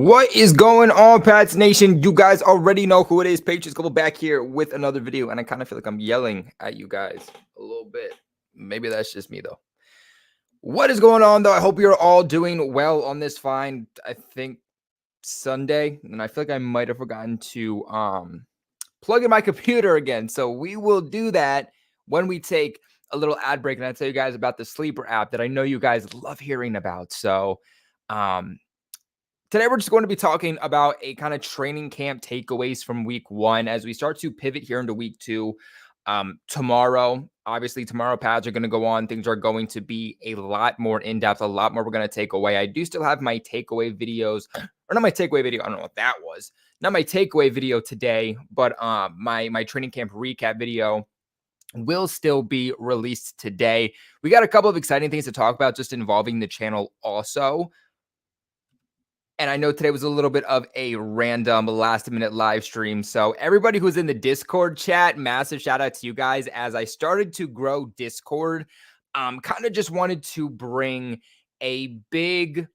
What is going on, Pats Nation? You guys already know who it is. Patriots Global back here with another video, and I kind of feel like I'm yelling at you guys a little bit. Maybe that's just me, though. What is going on, though? I hope you're all doing well on this fine, I think, Sunday. And I feel like I might have forgotten to plug in my computer again. So we will do that when we take a little ad break, and I'll tell you guys about the Sleeper app that I know you guys love hearing about. So, today, we're just going to be talking about a kind of training camp takeaways from week 1 as we start to pivot here into week 2. Tomorrow, obviously, pads are going to go on. Things are going to be a lot more in-depth, a lot more we're going to take away. I do still have my takeaway videos, or not my takeaway video. I don't know what that was. Not my takeaway video today, but my training camp recap video will still be released today. We got a couple of exciting things to talk about just involving the channel also. And I know today was a little bit of a random last-minute live stream. So everybody who's in the Discord chat, massive shout out to you guys. As I started to grow Discord, kind of just wanted to bring a big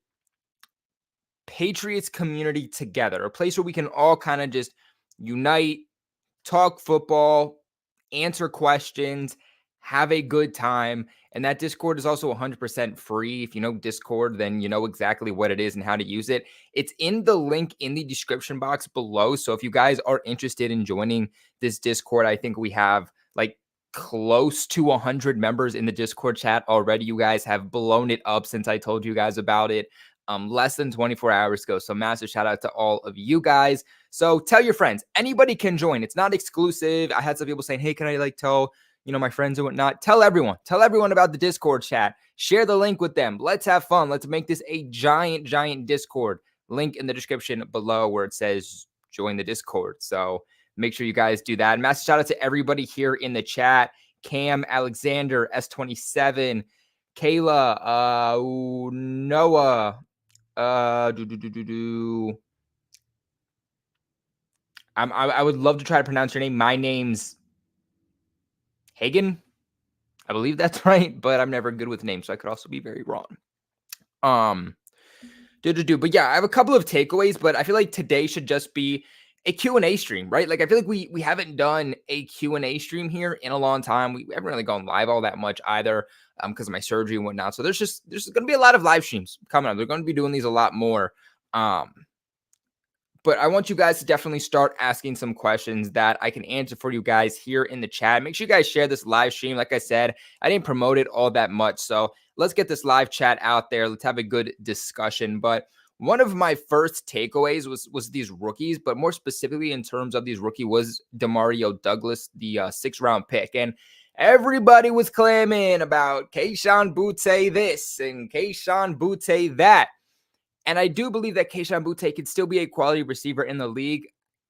Patriots community together, a place where we can all kind of just unite, talk football, answer questions, have a good time. And that Discord is also 100% free. If you know Discord, then you know exactly what it is and how to use it. It's in the link in the description box below. So if you guys are interested in joining this Discord, I think we have like close to 100 members in the Discord chat already. You guys have blown it up since I told you guys about it less than 24 hours ago. So massive shout out to all of you guys. So tell your friends. Anybody can join. It's not exclusive. I had some people saying, hey, can I tell my friends and whatnot? Tell everyone about the Discord chat. Share the link with them. Let's have fun. Let's make this a giant Discord. Link in the description below where it says join the Discord. So make sure you guys do that. Massive shout out to everybody here in the chat. Cam, Alexander, S27, Kayla, Noah, I would love to try to pronounce your name. My name's Hagen. I believe that's right, but I'm never good with names, so I could also be very wrong. But yeah, I have a couple of takeaways, but I feel like today should just be a Q&A stream, right? Like I feel like we haven't done a Q&A stream here in a long time. We haven't really gone live all that much either because of my surgery and whatnot. So there's going to be a lot of live streams coming up. They're going to be doing these a lot more. But I want you guys to definitely start asking some questions that I can answer for you guys here in the chat. Make sure you guys share this live stream. Like I said, I didn't promote it all that much. So let's get this live chat out there. Let's have a good discussion. But one of my first takeaways was these rookies, but more specifically in terms of these rookies was Demario Douglas, the 6th round pick. And everybody was claiming about Keion White this and Keion White that. And I do believe that Keion White could still be a quality receiver in the league.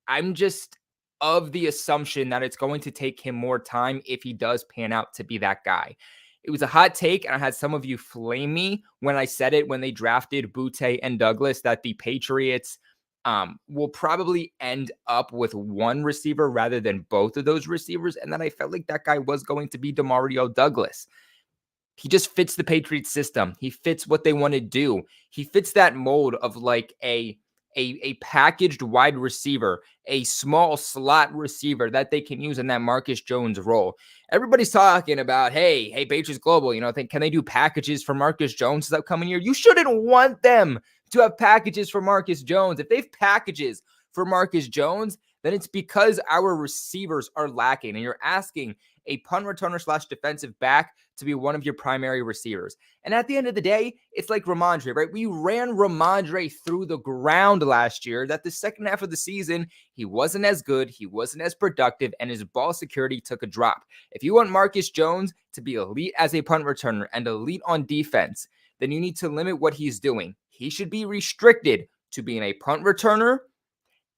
I'm just of the assumption that it's going to take him more time if he does pan out to be that guy. It was a hot take, and I had some of you flame me when I said it when they drafted White and Douglas, that the Patriots will probably end up with one receiver rather than both of those receivers, and then I felt like that guy was going to be Demario Douglas. He just fits the Patriots system. He fits what they want to do. He fits that mold of like a packaged wide receiver, a small slot receiver that they can use in that Marcus Jones role. Everybody's talking about, hey, Patriots Global, can they do packages for Marcus Jones this upcoming year? You shouldn't want them to have packages for Marcus Jones. If they have packages for Marcus Jones, then it's because our receivers are lacking, and you're asking a punt returner / defensive back to be one of your primary receivers. And at the end of the day, it's like Ramondre, right? We ran Ramondre through the ground last year, that the second half of the season, he wasn't as good, he wasn't as productive, and his ball security took a drop. If you want Marcus Jones to be elite as a punt returner and elite on defense, then you need to limit what he's doing. He should be restricted to being a punt returner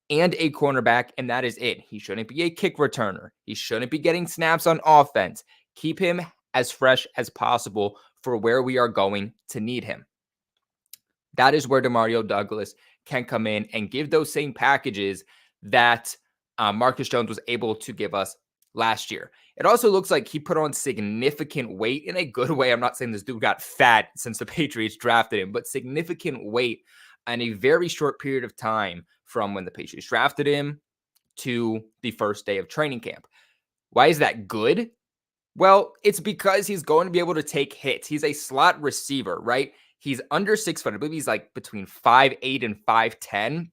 and a cornerback, and that is it. He shouldn't be a kick returner. He shouldn't be getting snaps on offense. Keep him as fresh as possible for where we are going to need him. That is where Demario Douglas can come in and give those same packages that Marcus Jones was able to give us last year. It also looks like he put on significant weight in a good way. I'm not saying this dude got fat since the Patriots drafted him, but significant weight in a very short period of time from when the Patriots drafted him to the first day of training camp. Why is that good? Well, it's because he's going to be able to take hits. He's a slot receiver, right? He's under 6 foot. I believe he's like between 5'8" and 5'10".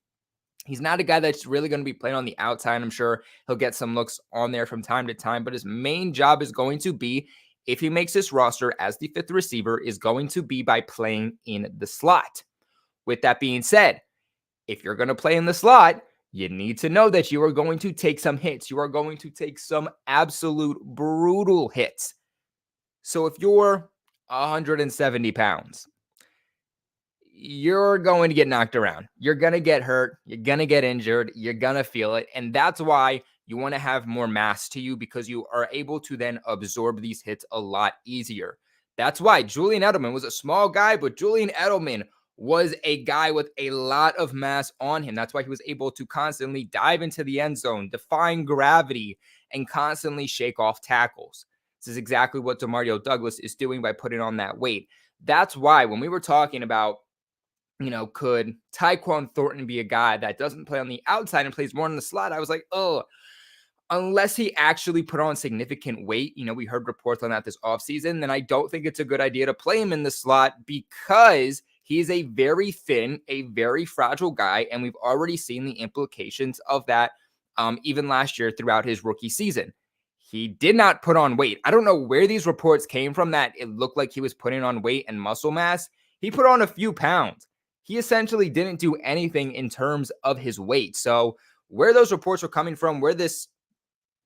He's not a guy that's really going to be playing on the outside. I'm sure he'll get some looks on there from time to time, but his main job is going to be, if he makes this roster as the 5th receiver, is going to be by playing in the slot. With that being said, if you're going to play in the slot, you need to know that you are going to take some hits. You are going to take some absolute brutal hits. So if you're 170 pounds, you're going to get knocked around. You're going to get hurt. You're going to get injured. You're going to feel it. And that's why you want to have more mass to you, because you are able to then absorb these hits a lot easier. That's why Julian Edelman was a small guy, but Julian Edelman was a guy with a lot of mass on him. That's why he was able to constantly dive into the end zone, defying gravity, and constantly shake off tackles. This is exactly what Demario Douglas is doing by putting on that weight. That's why when we were talking about, could Taekwon Thornton be a guy that doesn't play on the outside and plays more in the slot, I was like, unless he actually put on significant weight, we heard reports on that this offseason, then I don't think it's a good idea to play him in the slot, because he's a very thin, a very fragile guy, and we've already seen the implications of that even last year throughout his rookie season. He did not put on weight. I don't know where these reports came from that it looked like he was putting on weight and muscle mass. He put on a few pounds. He essentially didn't do anything in terms of his weight. So where those reports were coming from, where this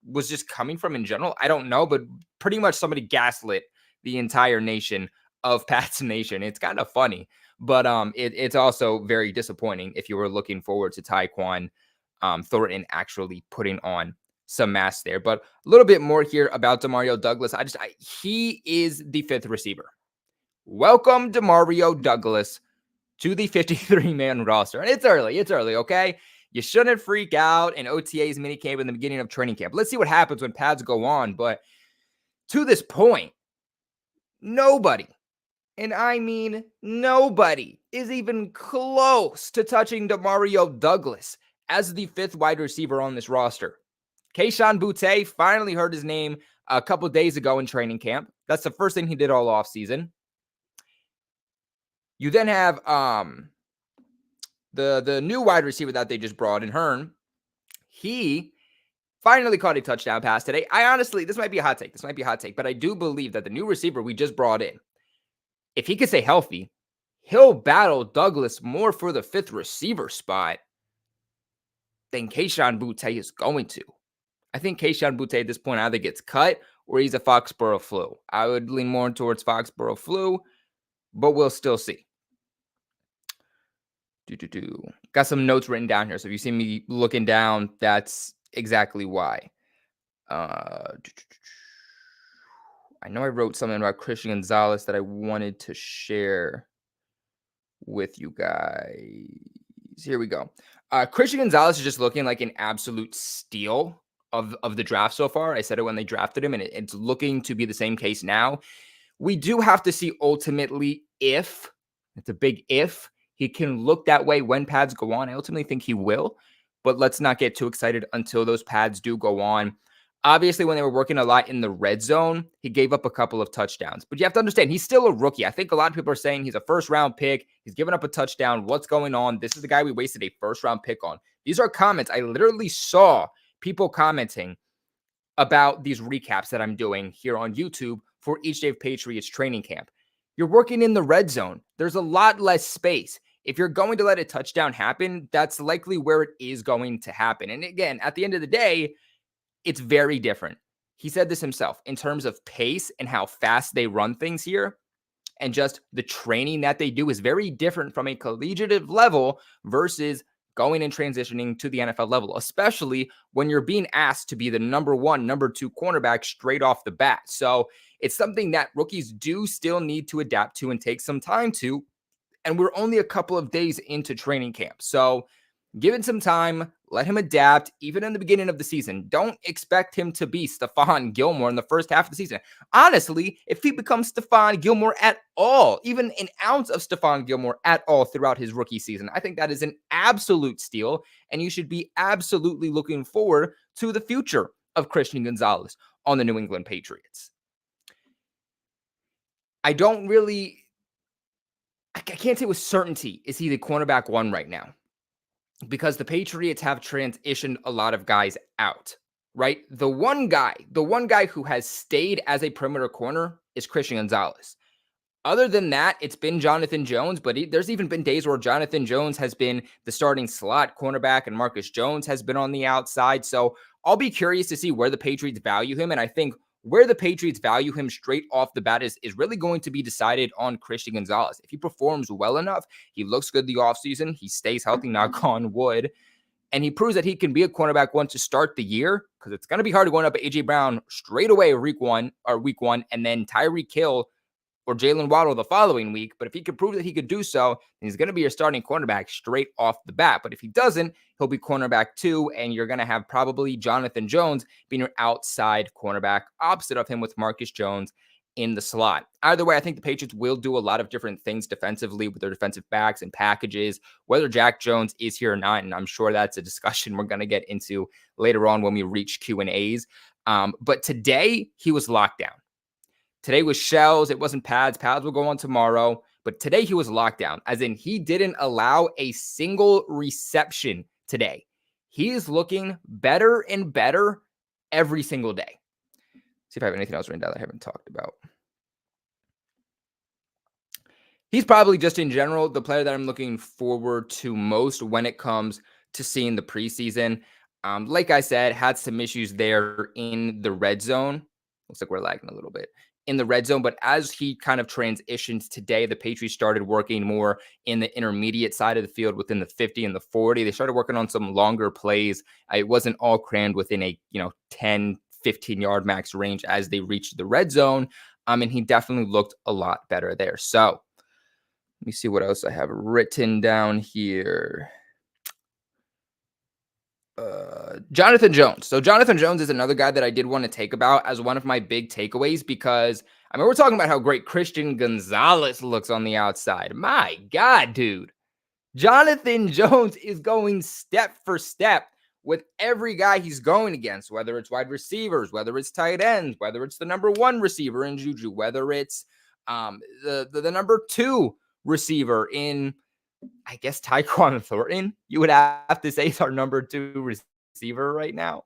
was just coming from in general, I don't know, but pretty much somebody gaslit the entire nation of Pats Nation. It's kind of funny, but it's also very disappointing if you were looking forward to Taekwon Thornton actually putting on some mass there. But a little bit more here about Demario Douglas. He is the 5th receiver. Welcome Demario Douglas to the 53-man roster. And it's early, okay? You shouldn't freak out in OTA's minicamp in the beginning of training camp. Let's see what happens when pads go on. But to this point, nobody, and I mean nobody, is even close to touching Demario Douglas as the 5th wide receiver on this roster. Keion White finally heard his name a couple days ago in training camp. That's the first thing he did all offseason. You then have the new wide receiver that they just brought in, Hearn. He finally caught a touchdown pass today. This might be a hot take, but I do believe that the new receiver we just brought in, if he could stay healthy, he'll battle Douglas more for the 5th receiver spot than Keion White is going to. I think Keion White at this point either gets cut or he's a Foxborough flu. I would lean more towards Foxborough flu, but we'll still see. Got some notes written down here. So if you see me looking down, that's exactly why. I know I wrote something about Christian Gonzalez that I wanted to share with you guys. Here we go. Christian Gonzalez is just looking like an absolute steal of the draft so far. I said it when they drafted him, and it's looking to be the same case now. We do have to see ultimately if, it's a big if, he can look that way when pads go on. I ultimately think he will, but let's not get too excited until those pads do go on. Obviously, when they were working a lot in the red zone, he gave up a couple of touchdowns. But you have to understand, he's still a rookie. I think a lot of people are saying he's a first-round pick. He's given up a touchdown. What's going on? This is the guy we wasted a first-round pick on. These are comments. I literally saw people commenting about these recaps that I'm doing here on YouTube for each day of Patriots training camp. You're working in the red zone. There's a lot less space. If you're going to let a touchdown happen, that's likely where it is going to happen. And again, at the end of the day, it's very different. He said this himself in terms of pace and how fast they run things here, and just the training that they do is very different from a collegiate level versus going and transitioning to the NFL level, especially when you're being asked to be the number 1, number 2 cornerback straight off the bat. So it's something that rookies do still need to adapt to and take some time to. And we're only a couple of days into training camp. So Give it some time. Let him adapt, even in the beginning of the season. Don't expect him to be Stephon Gilmore in the first half of the season. Honestly, if he becomes Stephon Gilmore at all, even an ounce of Stephon Gilmore at all throughout his rookie season, I think that is an absolute steal, and you should be absolutely looking forward to the future of Christian Gonzalez on the New England Patriots. I can't say with certainty is he the cornerback one right now, because the Patriots have transitioned a lot of guys out, right? The one guy who has stayed as a perimeter corner is Christian Gonzalez. Other than that, it's been Jonathan Jones, but there's even been days where Jonathan Jones has been the starting slot cornerback and Marcus Jones has been on the outside. So I'll be curious to see where the Patriots value him. And I think where the Patriots value him straight off the bat is really going to be decided on Christian Gonzalez. If he performs well enough, he looks good the offseason, he stays healthy, knock on wood, and he proves that he can be a cornerback one to start the year, because it's going to be hard to go up at A.J. Brown straight away week one, and then Tyreek Hill or Jalen Waddle the following week. But if he could prove that he could do so, then he's going to be your starting cornerback straight off the bat. But if he doesn't, he'll be cornerback 2, and you're going to have probably Jonathan Jones being your outside cornerback opposite of him with Marcus Jones in the slot. Either way, I think the Patriots will do a lot of different things defensively with their defensive backs and packages, whether Jack Jones is here or not. And I'm sure that's a discussion we're going to get into later on when we reach Q&As. But today, he was locked down. Today was shells. It wasn't pads. Pads will go on tomorrow. But today he was locked down, as in he didn't allow a single reception today. He is looking better and better every single day. See if I have anything else written down that I haven't talked about. He's probably just in general the player that I'm looking forward to most when it comes to seeing the preseason. Like I said, had some issues there in the red zone. Looks like we're lagging a little bit in the red zone, but as he kind of transitions today, the Patriots started working more in the intermediate side of the field within the 50 and the 40. They started working on some longer plays. It wasn't all crammed within a 10, 15-yard max range as they reached the red zone, and he definitely looked a lot better there. So let me see what else I have written down here. Jonathan Jones. So Jonathan Jones is another guy that I did want to take about as one of my big takeaways, because we're talking about how great Christian Gonzalez looks on the outside. My God, dude. Jonathan Jones is going step for step with every guy he's going against, whether it's wide receivers, whether it's tight ends, whether it's the number 1 receiver in Juju, whether it's the number 2 receiver in, I guess, Taekwon Thornton, you would have to say, is our number 2 receiver right now,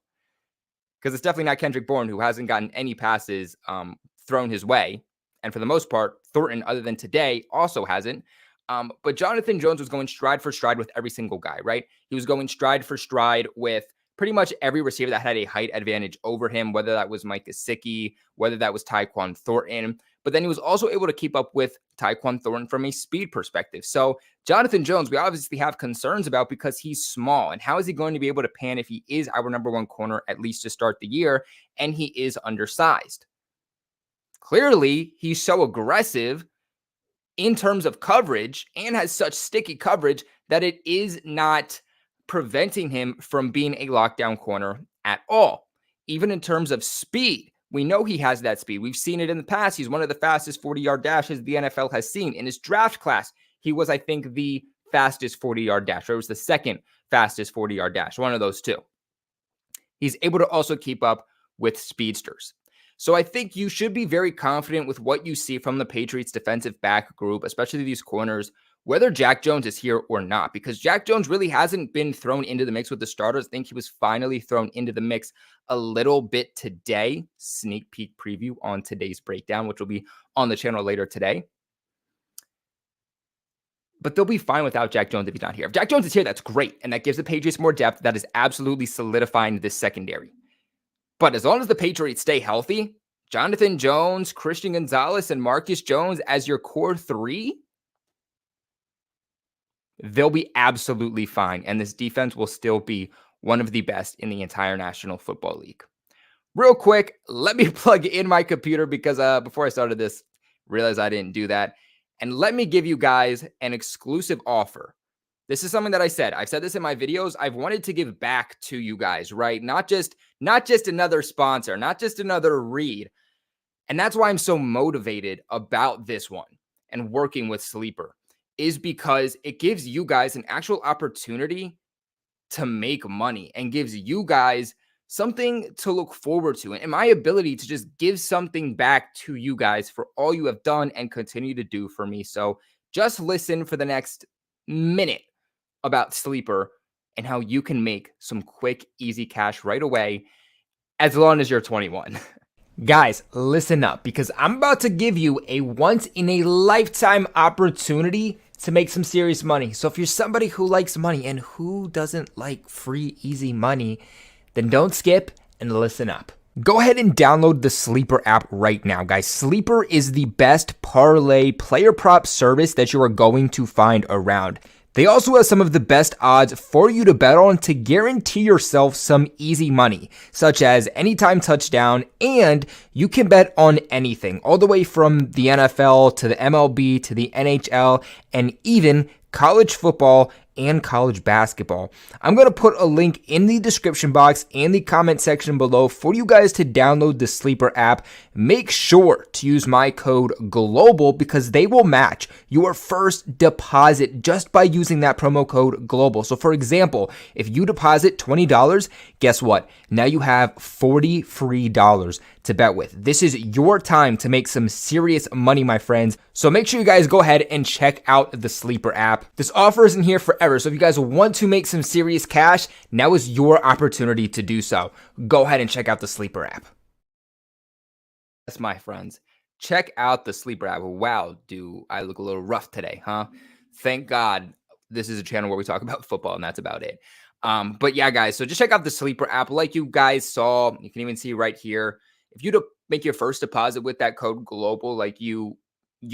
because it's definitely not Kendrick Bourne, who hasn't gotten any passes thrown his way. And for the most part, Thornton, other than today, also hasn't. But Jonathan Jones was going stride for stride with every single guy, right? He was going stride for stride with pretty much every receiver that had a height advantage over him, whether that was Mike Gesicki, whether that was Taekwon Thornton. But then he was also able to keep up with Taekwon Thornton from a speed perspective. So Jonathan Jones, we obviously have concerns about, because he's small. And how is he going to be able to pan if he is our number 1 corner, at least to start the year, and he is undersized? Clearly, he's so aggressive in terms of coverage and has such sticky coverage that it is not preventing him from being a lockdown corner at all. Even in terms of speed, we know he has that speed. We've seen it in the past. He's one of the fastest 40-yard dashes the NFL has seen. In his draft class, he was, I think, the fastest 40-yard dasher. It was the second fastest 40-yard dash, one of those two. He's able to also keep up with speedsters. So I think you should be very confident with what you see from the Patriots defensive back group, especially these corners, whether Jack Jones is here or not, because Jack Jones really hasn't been thrown into the mix with the starters. I think he was finally thrown into the mix a little bit today. Sneak peek preview on today's breakdown, which will be on the channel later today. But they'll be fine without Jack Jones if he's not here. If Jack Jones is here, that's great. And that gives the Patriots more depth. That is absolutely solidifying this secondary. But as long as the Patriots stay healthy, Jonathan Jones, Christian Gonzalez, and Marcus Jones as your core 3, they'll be absolutely fine. And this defense will still be one of the best in the entire National Football League. Real quick, let me plug in my computer, because before I started this, realized I didn't do that. And let me give you guys an exclusive offer. this is something that I've said this in my videos. I've wanted to give back to you guys, right? Not just another sponsor, not just another read. And that's why I'm so motivated about this one and working with Sleeper, is because it gives you guys an actual opportunity to make money and gives you guys something to look forward to, and my ability to just give something back to you guys for all you have done and continue to do for me. So just listen for the next minute about Sleeper and how you can make some quick, easy cash right away as long as you're 21. Guys, listen up, because I'm about to give you a once in a lifetime opportunity to make some serious money. So if you're somebody who likes money, and who doesn't like free, easy money, then don't skip and listen up. Go ahead and download the Sleeper app right now, guys. Sleeper is the best parlay player prop service that you are going to find around. They also have some of the best odds for you to bet on to guarantee yourself some easy money, such as anytime touchdown, and you can bet on anything, all the way from the NFL to the MLB to the NHL, and even college football and college basketball. I'm going to put a link in the description box and the comment section below for you guys to download the Sleeper app. Make sure to use my code GLOBAL, because they will match your first deposit just by using that promo code GLOBAL. So for example, if you deposit $20, guess what? Now you have $40 free to bet with. This is your time to make some serious money, my friends. So make sure you guys go ahead and check out the Sleeper app. This offer isn't here forever, so if you guys want to make some serious cash, now is your opportunity to do so. Go ahead and check out the Sleeper app. That's my friends. Check out the Sleeper app. Wow, do I look a little rough today, huh? Thank God this is a channel where we talk about football, and that's about it. But yeah, guys, so just check out the Sleeper app. Like you guys saw, you can even see right here, if you make your first deposit with that code GLOBAL, like you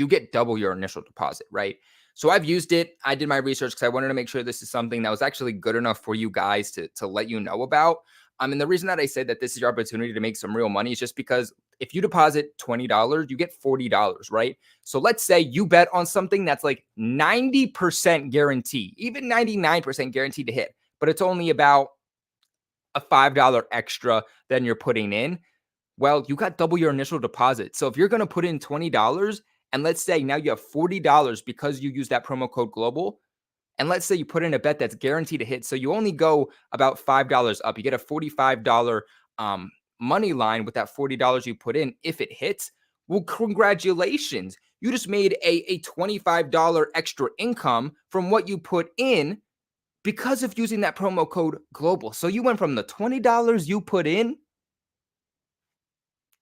get double your initial deposit, right? So I've used it. I did my research because I wanted to make sure this is something that was actually good enough for you guys to let you know about. And the reason that I say that this is your opportunity to make some real money is just because if you deposit $20, you get $40, right? So let's say you bet on something that's like 90% guarantee, even 99% guaranteed to hit, but it's only about a $5 extra than you're putting in. Well, you got double your initial deposit. So if you're going to put in $20, and let's say now you have $40 because you use that promo code GLOBAL, and let's say you put in a bet that's guaranteed to hit, so you only go about $5 up. You get a $45 money line with that $40 you put in. If it hits, well, congratulations. You just made a $25 extra income from what you put in because of using that promo code GLOBAL. So you went from the $20 you put in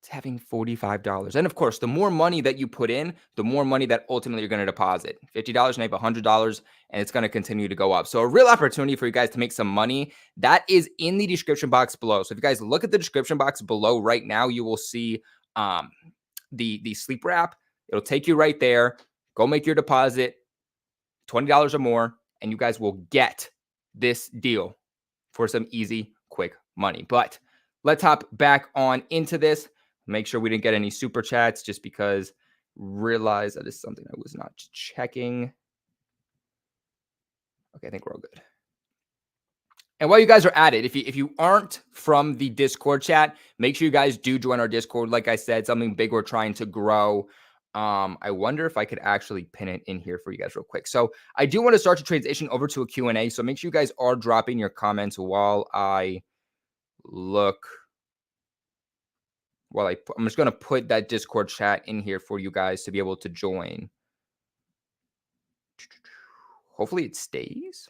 having $45. And of course, the more money that you put in, the more money that ultimately you're going to deposit. $50, maybe $100, and it's going to continue to go up. So a real opportunity for you guys to make some money. That is in the description box below. So if you guys look at the description box below right now, you will see the Sleeper app. It'll take you right there. Go make your deposit, $20 or more, and you guys will get this deal for some easy, quick money. But let's hop back on into this. Make sure we didn't get any super chats, just because realize that is something I was not checking. Okay, I think we're all good. And while you guys are at it, if you aren't from the Discord chat, make sure you guys do join our Discord. Like I said, something big we're trying to grow. I wonder if I could actually pin it in here for you guys real quick. So I do want to start to transition over to a Q&A. So make sure you guys are dropping your comments while I look. I'm just going to put that Discord chat in here for you guys to be able to join. Hopefully it stays.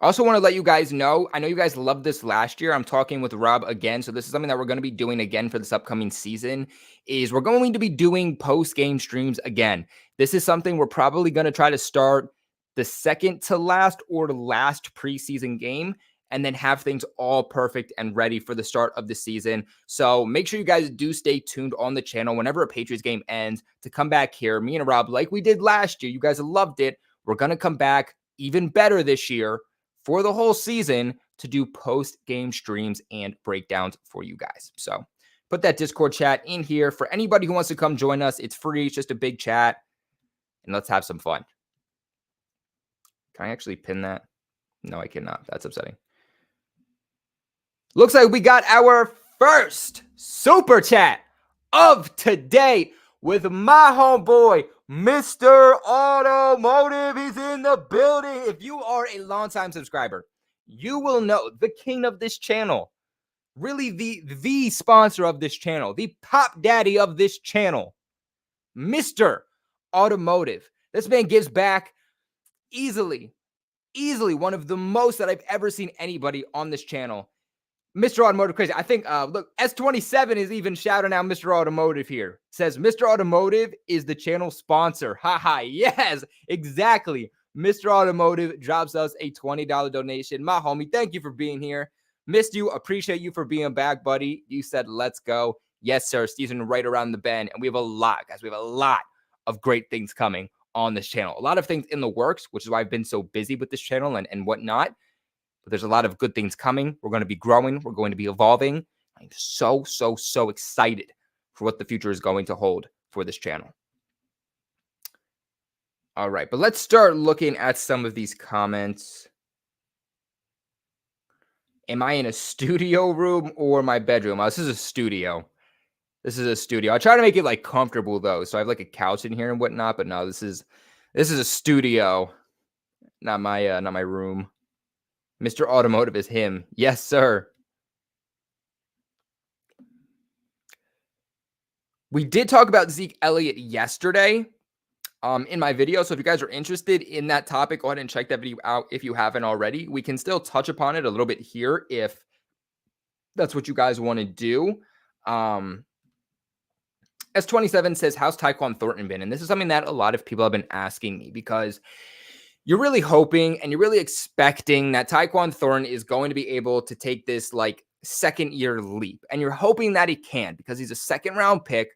Also want to let you guys know, I know you guys loved this last year. I'm talking with Rob again. So this is something that we're going to be doing again for this upcoming season, is we're going to be doing post-game streams again. This is something we're probably going to try to start the second to last or the last preseason game, and then have things all perfect and ready for the start of the season. So make sure you guys do stay tuned on the channel whenever a Patriots game ends to come back here. Me and Rob, like we did last year, you guys loved it. We're going to come back even better this year for the whole season to do post-game streams and breakdowns for you guys. So put that Discord chat in here for anybody who wants to come join us. It's free. It's just a big chat. and let's have some fun. Can I actually pin that? No, I cannot. That's upsetting. Looks like we got our first super chat of today with my homeboy, Mr. Automotive. He's in the building. If you are a longtime subscriber, you will know the king of this channel, really the sponsor of this channel, the pop daddy of this channel, Mr. Automotive. This man gives back easily one of the most that I've ever seen anybody on this channel. Mr. Automotive Crazy. I think, look, S27 is even shouting out Mr. Automotive here. Says, Mr. Automotive is the channel sponsor. Haha, yes, exactly. Mr. Automotive drops us a $20 donation. My homie, thank you for being here. Missed you. Appreciate you for being back, buddy. You said, let's go. Yes, sir. Season right around the bend. And we have a lot, guys. We have a lot of great things coming on this channel. A lot of things in the works, which is why I've been so busy with this channel and whatnot. But there's a lot of good things coming. We're going to be growing. We're going to be evolving. I'm so excited for what the future is going to hold for this channel. All right, but let's start looking at some of these comments. Am I in a studio room or my bedroom? Oh, this is a studio. This is a studio. I try to make it like comfortable though. So I have like a couch in here and whatnot, but no, this is a studio, not my room. Mr. Automotive is him. Yes, sir. We did talk about Zeke Elliott yesterday in my video. So if you guys are interested in that topic, go ahead and check that video out if you haven't already. We can still touch upon it a little bit here if that's what you guys want to do. S27 says, how's Taekwon Thornton been? And this is something that a lot of people have been asking me because you're really hoping and you're really expecting that Taekwon Thornton is going to be able to take this like second year leap. And you're hoping that he can because he's a second round pick,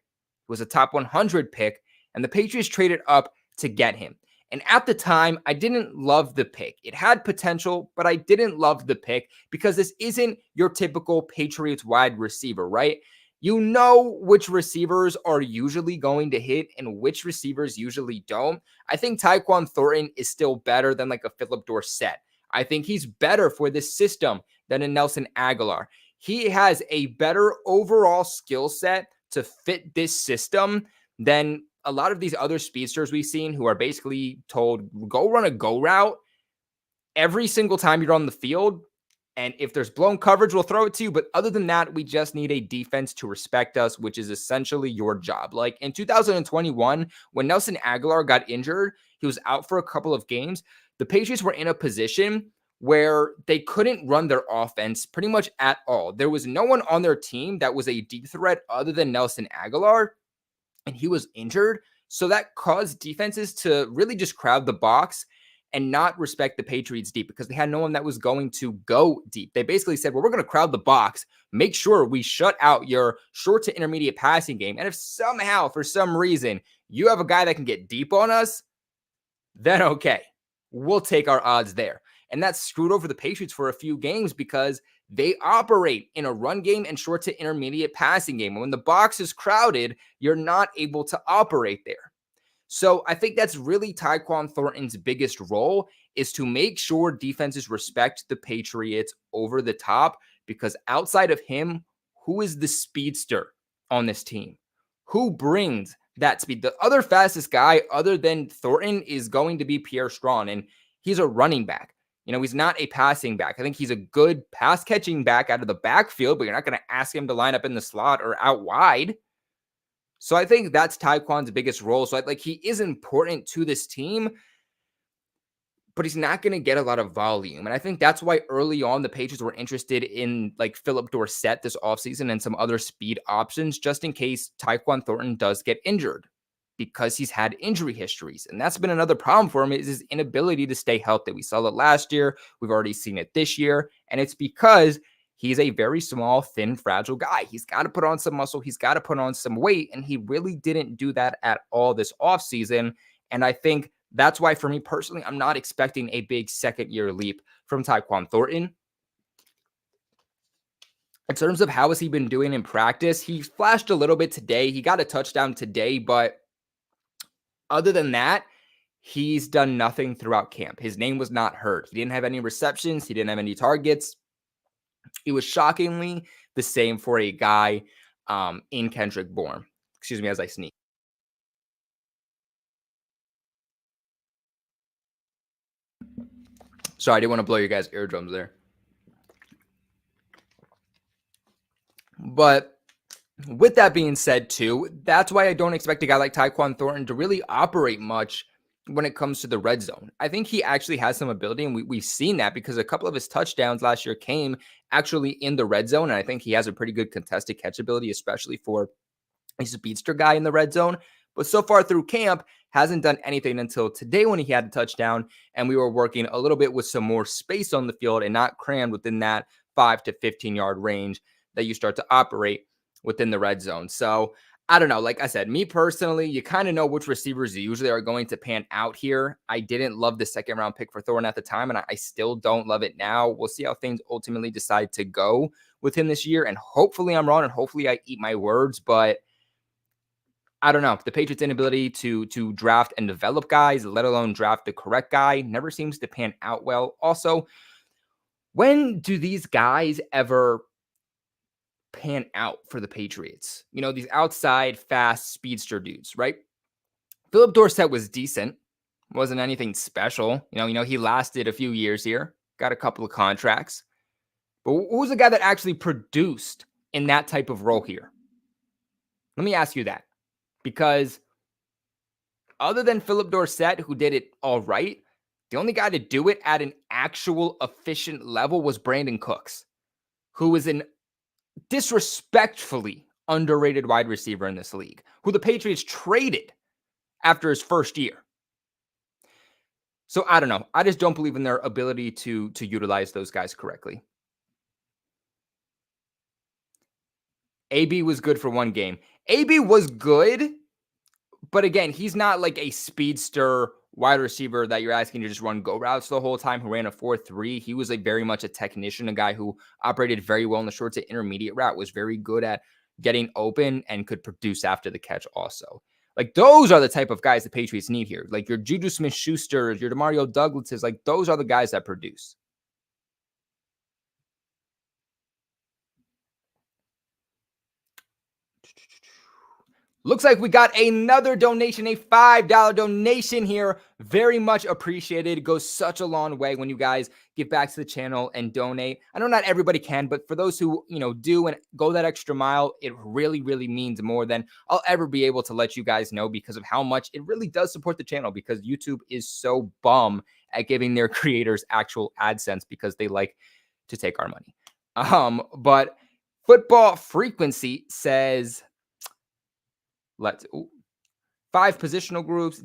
was a top 100 pick, and the Patriots traded up to get him. And at the time, I didn't love the pick. It had potential, but I didn't love the pick because this isn't your typical Patriots wide receiver, right? You know which receivers are usually going to hit and which receivers usually don't. I think Taekwon Thornton is still better than like a Philip Dorsett. I think he's better for this system than a Nelson Aguilar. He has a better overall skill set to fit this system than a lot of these other speedsters we've seen who are basically told, go run a go route every single time you're on the field. And if there's blown coverage, we'll throw it to you. But other than that, we just need a defense to respect us, which is essentially your job. Like in 2021, when Nelson Aguilar got injured, he was out for a couple of games. The Patriots were in a position where they couldn't run their offense pretty much at all. There was no one on their team that was a deep threat other than Nelson Aguilar, and he was injured. So that caused defenses to really just crowd the box and not respect the Patriots deep because they had no one that was going to go deep. They basically said, well, we're going to crowd the box, make sure we shut out your short to intermediate passing game. And if somehow, for some reason, you have a guy that can get deep on us, then okay, we'll take our odds there. And that screwed over the Patriots for a few games because they operate in a run game and short to intermediate passing game. And when the box is crowded, you're not able to operate there. So I think that's really Taekwon Thornton's biggest role is to make sure defenses respect the Patriots over the top, because outside of him, who is the speedster on this team? Who brings that speed? The other fastest guy other than Thornton is going to be Pierre Strong, and he's a running back. You know, he's not a passing back. I think he's a good pass catching back out of the backfield, but you're not going to ask him to line up in the slot or out wide. So I think that's Taekwon's biggest role. So like he is important to this team, but he's not going to get a lot of volume. And I think that's why early on the Patriots were interested in like Philip Dorsett this offseason and some other speed options just in case Taekwon Thornton does get injured because he's had injury histories. And that's been another problem for him is his inability to stay healthy. We saw it last year. We've already seen it this year. And it's because he's a very small, thin, fragile guy. He's got to put on some muscle. He's got to put on some weight. And he really didn't do that at all this offseason. And I think that's why, for me personally, I'm not expecting a big second-year leap from Taekwon Thornton. In terms of how has he been doing in practice, he flashed a little bit today. He got a touchdown today, but other than that, he's done nothing throughout camp. His name was not heard. He didn't have any receptions. He didn't have any targets. It was shockingly the same for a guy in Kendrick Bourne. Excuse me as I sneeze. Sorry, I didn't want to blow you guys' eardrums there. But with that being said, too, that's why I don't expect a guy like Taekwon Thornton to really operate much when it comes to the red zone. I think he actually has some ability, and we've seen that because a couple of his touchdowns last year came actually in the red zone, and I think he has a pretty good contested catch ability, especially for a speedster guy in the red zone. But so far through camp, hasn't done anything until today when he had a touchdown, and we were working a little bit with some more space on the field and not crammed within that 5 to 15-yard range that you start to operate within the red zone. So I don't know. Like I said, me personally, you kind of know which receivers usually are going to pan out here. I didn't love the second round pick for Thornton at the time, and I still don't love it now. We'll see how things ultimately decide to go with him this year. And hopefully I'm wrong, and hopefully I eat my words, but I don't know. The Patriots' inability to draft and develop guys, let alone draft the correct guy, never seems to pan out well. Also, when do these guys ever pan out for the Patriots? You know, these outside, fast speedster dudes, right? Philip Dorsett was decent, wasn't anything special. You know, he lasted a few years here, got a couple of contracts. But who was the guy that actually produced in that type of role here? Let me ask you that. Because other than Philip Dorsett, who did it all right, the only guy to do it at an actual efficient level was Brandon Cooks, who is an disrespectfully underrated wide receiver in this league, who the Patriots traded after his first year. So I don't know. I just don't believe in their ability to utilize those guys correctly. AB was good for one game. AB was good, but again, he's not like a speedster wide receiver that you're asking to just run go routes the whole time, who ran a 4.3. He was like very much a technician, a guy who operated very well in the short to intermediate route, was very good at getting open and could produce after the catch also. Like those are the type of guys the Patriots need here. Like your Juju Smith-Schusters, your DeMario Douglases, like those are the guys that produce. Looks like we got another donation, a $5 donation here. Very much appreciated. It goes such a long way when you guys give back to the channel and donate. I know not everybody can, but for those who, do and go that extra mile, it really, really means more than I'll ever be able to let you guys know because of how much it really does support the channel, because YouTube is so bum at giving their creators actual AdSense because they like to take our money. But Football Frequency says, five positional groups,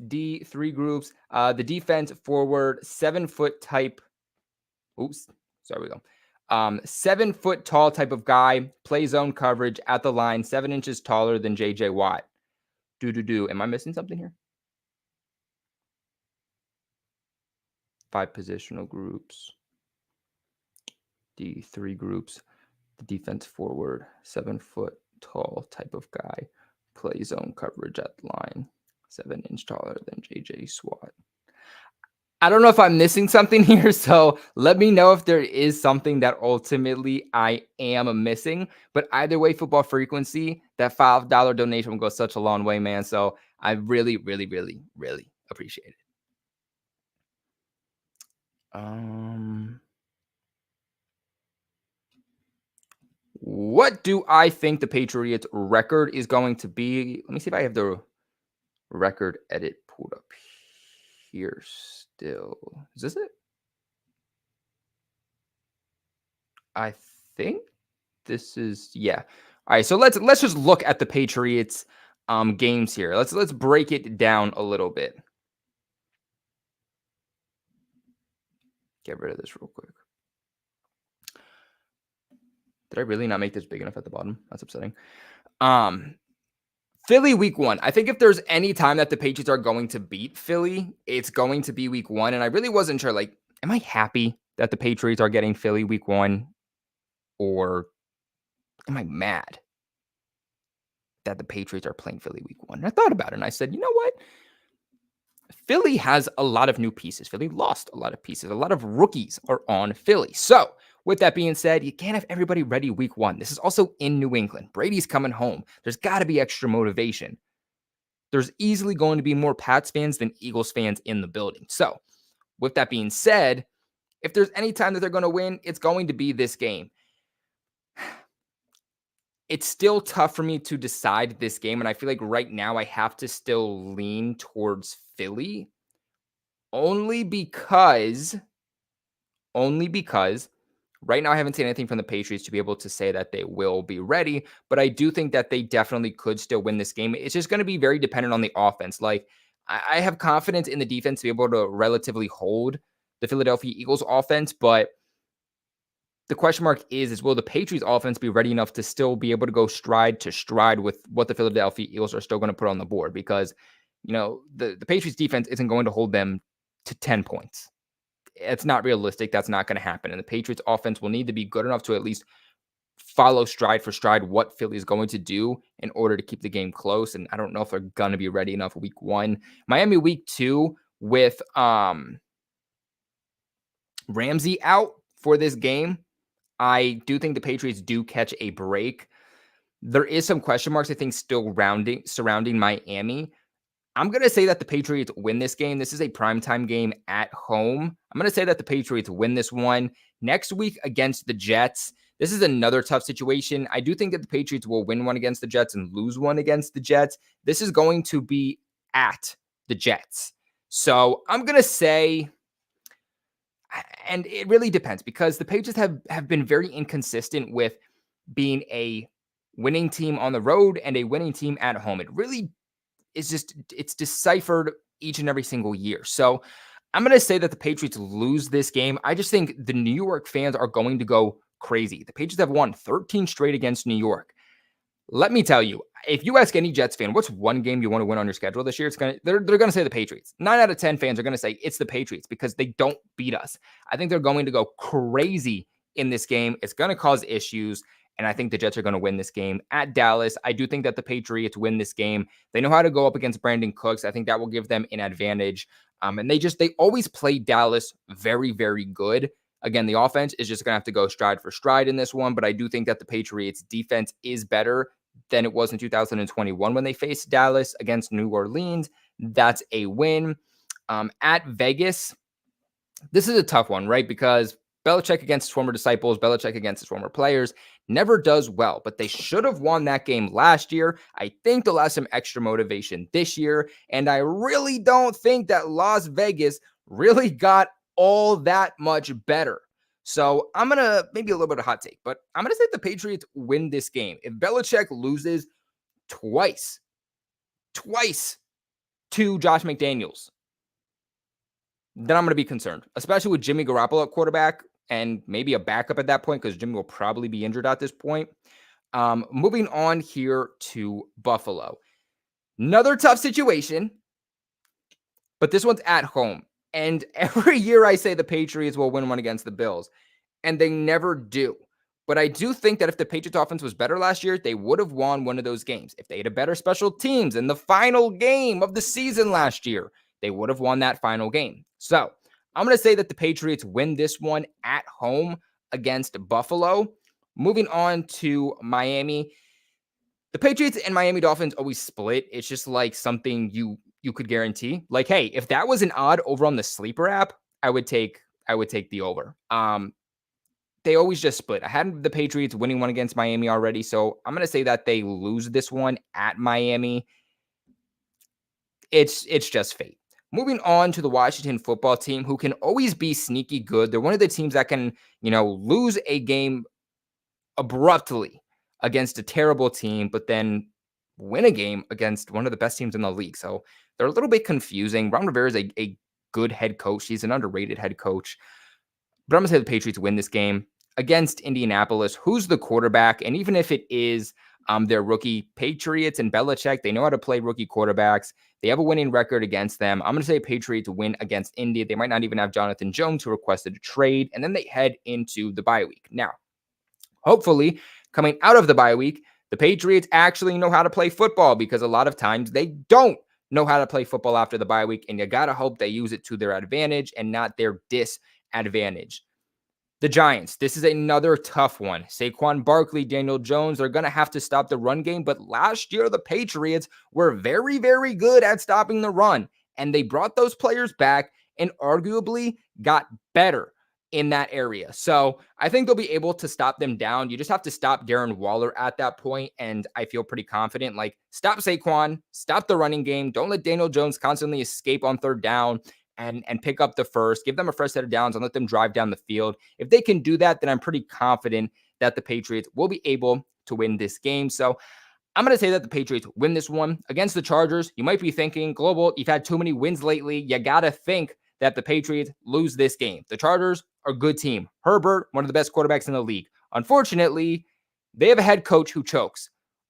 three groups. The defense forward, 7 foot type. Oops, sorry, we go. 7 foot tall type of guy, play zone coverage at the line, 7 inches taller than JJ Watt. Am I missing something here? 5 positional groups. Three groups. The defense forward, 7 foot tall type of guy. Play zone coverage at the line, 7 inch taller than JJ Watt. I don't know if I'm missing something here, so let me know if there is something that ultimately I am missing. But either way, Football Frequency, that $5 donation will go such a long way, man. So I really, really, really, really appreciate it. What do I think the Patriots record is going to be? Let me see if I have the record edit pulled up here still. Is this it? I think this is, yeah. All right, so let's just look at the Patriots games here. Let's break it down a little bit. Get rid of this real quick. Did I really not make this big enough at the bottom? That's upsetting. Philly week 1. I think if there's any time that the Patriots are going to beat Philly, it's going to be week 1. And I really wasn't sure, like, am I happy that the Patriots are getting Philly week 1? Or am I mad that the Patriots are playing Philly week 1? And I thought about it and I said, you know what? Philly has a lot of new pieces. Philly lost a lot of pieces. A lot of rookies are on Philly. So, with that being said, you can't have everybody ready week one. This is also in New England. Brady's coming home. There's got to be extra motivation. There's easily going to be more Pats fans than Eagles fans in the building. So, with that being said, if there's any time that they're going to win, it's going to be this game. It's still tough for me to decide this game, and I feel like right now I have to still lean towards Philly only because right now I haven't seen anything from the Patriots to be able to say that they will be ready, but I do think that they definitely could still win this game. It's just going to be very dependent on the offense. Like, I have confidence in the defense to be able to relatively hold the Philadelphia Eagles offense, but the question mark is will the Patriots offense be ready enough to still be able to go stride to stride with what the Philadelphia Eagles are still going to put on the board? Because, the Patriots defense isn't going to hold them to 10 points. It's not realistic. That's not going to happen. And the Patriots offense will need to be good enough to at least follow stride for stride what Philly is going to do in order to keep the game close. And I don't know if they're going to be ready enough week one. Miami week two with Ramsey out for this game. I do think the Patriots do catch a break. There is some question marks, I think, still surrounding Miami. I'm going to say that the Patriots win this game. This is a primetime game at home. I'm going to say that the Patriots win this one. Next week against the Jets, this is another tough situation. I do think that the Patriots will win one against the Jets and lose one against the Jets. This is going to be at the Jets. So I'm going to say, and it really depends because the Patriots have been very inconsistent with being a winning team on the road and a winning team at home. It really it's deciphered each and every single year. So I'm going to say that the Patriots lose this game. I just think the New York fans are going to go crazy. The Patriots have won 13 straight against New York. Let me tell you, if you ask any Jets fan, what's one game you want to win on your schedule this year? They're going to say the Patriots. 9 out of 10 fans are going to say it's the Patriots because they don't beat us. I think they're going to go crazy in this game. It's going to cause issues. And I think the Jets are going to win this game at Dallas. I do think that the Patriots win this game. They know how to go up against Brandon Cooks. I think that will give them an advantage. And they always play Dallas very, very good. Again, the offense is just going to have to go stride for stride in this one. But I do think that the Patriots defense is better than it was in 2021 when they faced Dallas against New Orleans. That's a win. At Vegas, this is a tough one, right? Because Belichick against his former disciples, Belichick against his former players, never does well, but they should have won that game last year. I think they'll have some extra motivation this year, and I really don't think that Las Vegas really got all that much better. So I'm going to, maybe a little bit of hot take, but I'm going to say the Patriots win this game. If Belichick loses twice to Josh McDaniels, then I'm going to be concerned, especially with Jimmy Garoppolo at quarterback and maybe a backup at that point because Jimmy will probably be injured at this point. Moving on here to Buffalo. Another tough situation, but this one's at home. And every year I say the Patriots will win one against the Bills, and they never do. But I do think that if the Patriots offense was better last year, they would have won one of those games. If they had a better special teams in the final game of the season last year, they would have won that final game. So I'm going to say that the Patriots win this one at home against Buffalo. Moving on to Miami. The Patriots and Miami Dolphins always split. It's just like something you could guarantee. Like, hey, if that was an odd over on the Sleeper app, I would take the over. They always just split. I had the Patriots winning one against Miami already, so I'm going to say that they lose this one at Miami. It's just fate. Moving on to the Washington football team, who can always be sneaky good. They're one of the teams that can, lose a game abruptly against a terrible team, but then win a game against one of the best teams in the league. So they're a little bit confusing. Ron Rivera is a good head coach. He's an underrated head coach. But I'm going to say the Patriots win this game against Indianapolis. Who's the quarterback? And even if it is their rookie, Patriots and Belichick, they know how to play rookie quarterbacks. They have a winning record against them. I'm going to say Patriots win against Indy. They might not even have Jonathan Jones, who requested a trade. And then they head into the bye week. Now, hopefully, coming out of the bye week, the Patriots actually know how to play football because a lot of times they don't know how to play football after the bye week, and you got to hope they use it to their advantage and not their disadvantage. The Giants, this is another tough one. Saquon Barkley, Daniel Jones, they're going to have to stop the run game. But last year, the Patriots were very, very good at stopping the run. And they brought those players back and arguably got better in that area. So I think they'll be able to stop them down. You just have to stop Darren Waller at that point. And I feel pretty confident. Like, stop Saquon, stop the running game. Don't let Daniel Jones constantly escape on third down and pick up the first, give them a fresh set of downs and let them drive down the field. If they can do that, then I'm pretty confident that the Patriots will be able to win this game. So I'm going to say that the Patriots win this one against the Chargers. You might be thinking, Global, you've had too many wins lately. You got to think that the Patriots lose this game. The Chargers are a good team. Herbert, one of the best quarterbacks in the league. Unfortunately, they have a head coach who chokes.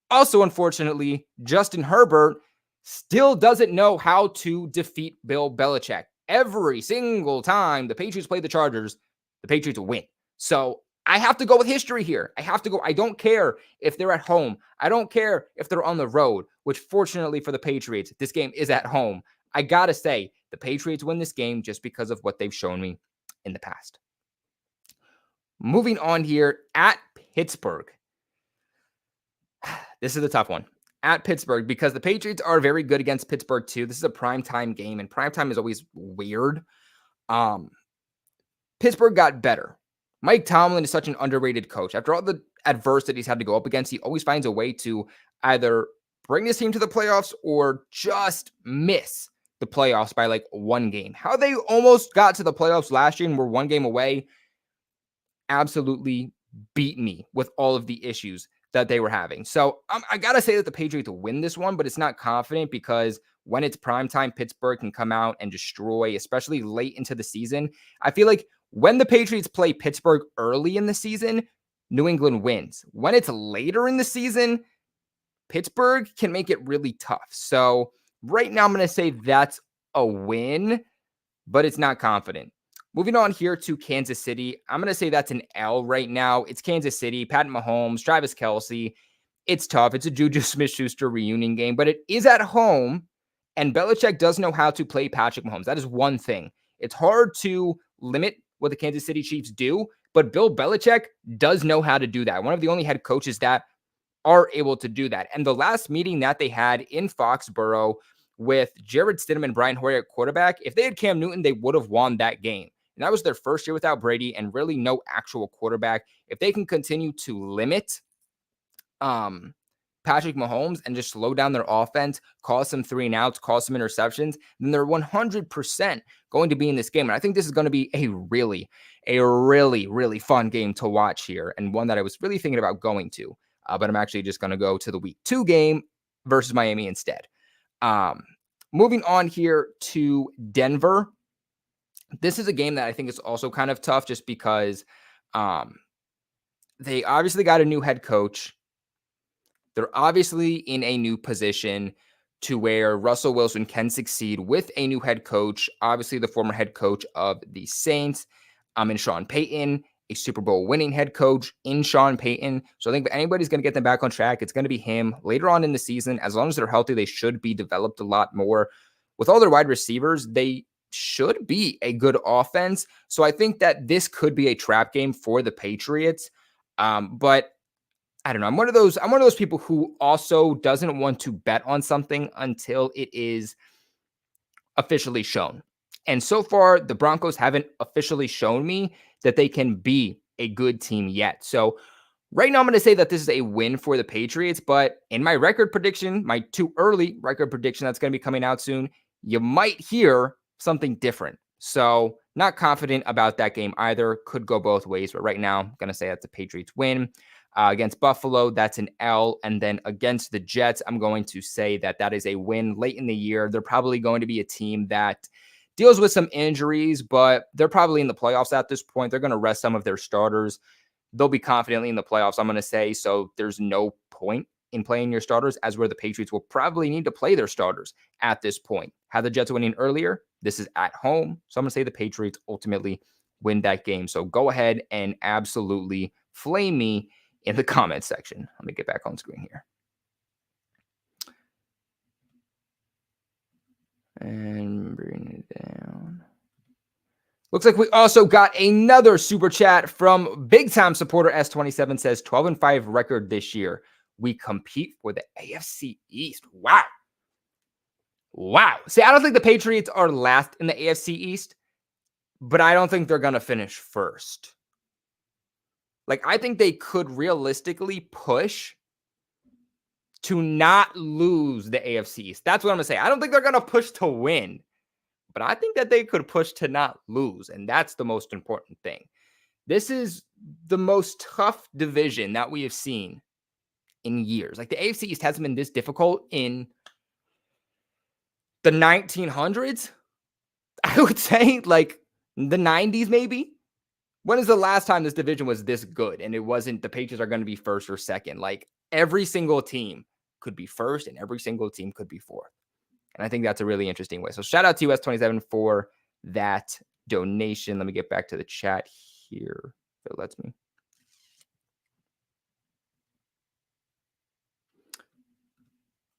Also, unfortunately, Justin Herbert still doesn't know how to defeat Bill Belichick. Every single time the Patriots play the Chargers, the Patriots will win. So I have to go with history here. I have to go. I don't care if they're at home. I don't care if they're on the road, which fortunately for the Patriots, this game is at home. I got to say, the Patriots win this game just because of what they've shown me in the past. Moving on here, at Pittsburgh. This is a tough one. At Pittsburgh, because the Patriots are very good against Pittsburgh too. This is a primetime game, and primetime is always weird. Pittsburgh got better. Mike Tomlin is such an underrated coach. After all the adversity he's had to go up against, he always finds a way to either bring his team to the playoffs or just miss the playoffs by like one game. How they almost got to the playoffs last year and were one game away absolutely beat me with all of the issues that they were having. So I got to say that the Patriots will win this one, but it's not confident because when it's primetime, Pittsburgh can come out and destroy, especially late into the season. I feel like when the Patriots play Pittsburgh early in the season, New England wins. When it's later in the season, Pittsburgh can make it really tough. So right now I'm going to say that's a win, but it's not confident. Moving on here to Kansas City, I'm going to say that's an L right now. It's Kansas City, Pat Mahomes, Travis Kelce. It's tough. It's a Juju Smith-Schuster reunion game, but it is at home, and Belichick does know how to play Patrick Mahomes. That is one thing. It's hard to limit what the Kansas City Chiefs do, but Bill Belichick does know how to do that. One of the only head coaches that are able to do that. And the last meeting that they had in Foxborough with Jarrett Stidham and Brian Hoyer at quarterback, if they had Cam Newton, they would have won that game. And that was their first year without Brady and really no actual quarterback. If they can continue to limit Patrick Mahomes and just slow down their offense, cause some 3-and-outs, cause some interceptions, then they're 100% going to be in this game. And I think this is going to be a really, really fun game to watch here, and one that I was really thinking about going to. But I'm actually just going to go to the Week 2 game versus Miami instead. Moving on here to Denver. This is a game that I think is also kind of tough just because they obviously got a new head coach. They're obviously in a new position to where Russell Wilson can succeed with a new head coach. Obviously, the former head coach of the Saints, and Sean Payton, a Super Bowl winning head coach in Sean Payton. So I think if anybody's going to get them back on track, it's going to be him. Later on in the season, as long as they're healthy, they should be developed a lot more. With all their wide receivers, they should be a good offense. So I think that this could be a trap game for the Patriots. But I don't know. I'm one of those people who also doesn't want to bet on something until it is officially shown. And so far, the Broncos haven't officially shown me that they can be a good team yet. So right now, I'm going to say that this is a win for the Patriots. But in my record prediction, my too early record prediction that's going to be coming out soon, you might hear something different. So not confident about that game either. Could go both ways. But right now, I'm going to say that's a Patriots win. Against Buffalo, that's an L. And then against the Jets, I'm going to say that that is a win late in the year. They're probably going to be a team that deals with some injuries, but they're probably in the playoffs at this point. They're going to rest some of their starters. They'll be confidently in the playoffs, I'm going to say. So there's no point in playing your starters, as where the Patriots will probably need to play their starters at this point. Had the Jets winning earlier, this is at home. So I'm going to say the Patriots ultimately win that game. So go ahead and absolutely flame me in the comments section. Let me get back on screen here. And bring it down. Looks like we also got another super chat from big time supporter S27 says 12-5 record this year. We compete for the AFC East. Wow. Wow. See, I don't think the Patriots are last in the AFC East, but I don't think they're going to finish first. Like, I think they could realistically push to not lose the AFC East. That's what I'm going to say. I don't think they're going to push to win, but I think that they could push to not lose. And that's the most important thing. This is the most tough division that we have seen in years. Like, the AFC East hasn't been this difficult in the 1900s. I would say like the 90s, maybe. When is the last time this division was this good and it wasn't the Patriots are going to be first or second? Like, every single team could be first and every single team could be fourth. And I think that's a really interesting way. So shout out to US27 for that donation. Let me get back to the chat here if it lets me.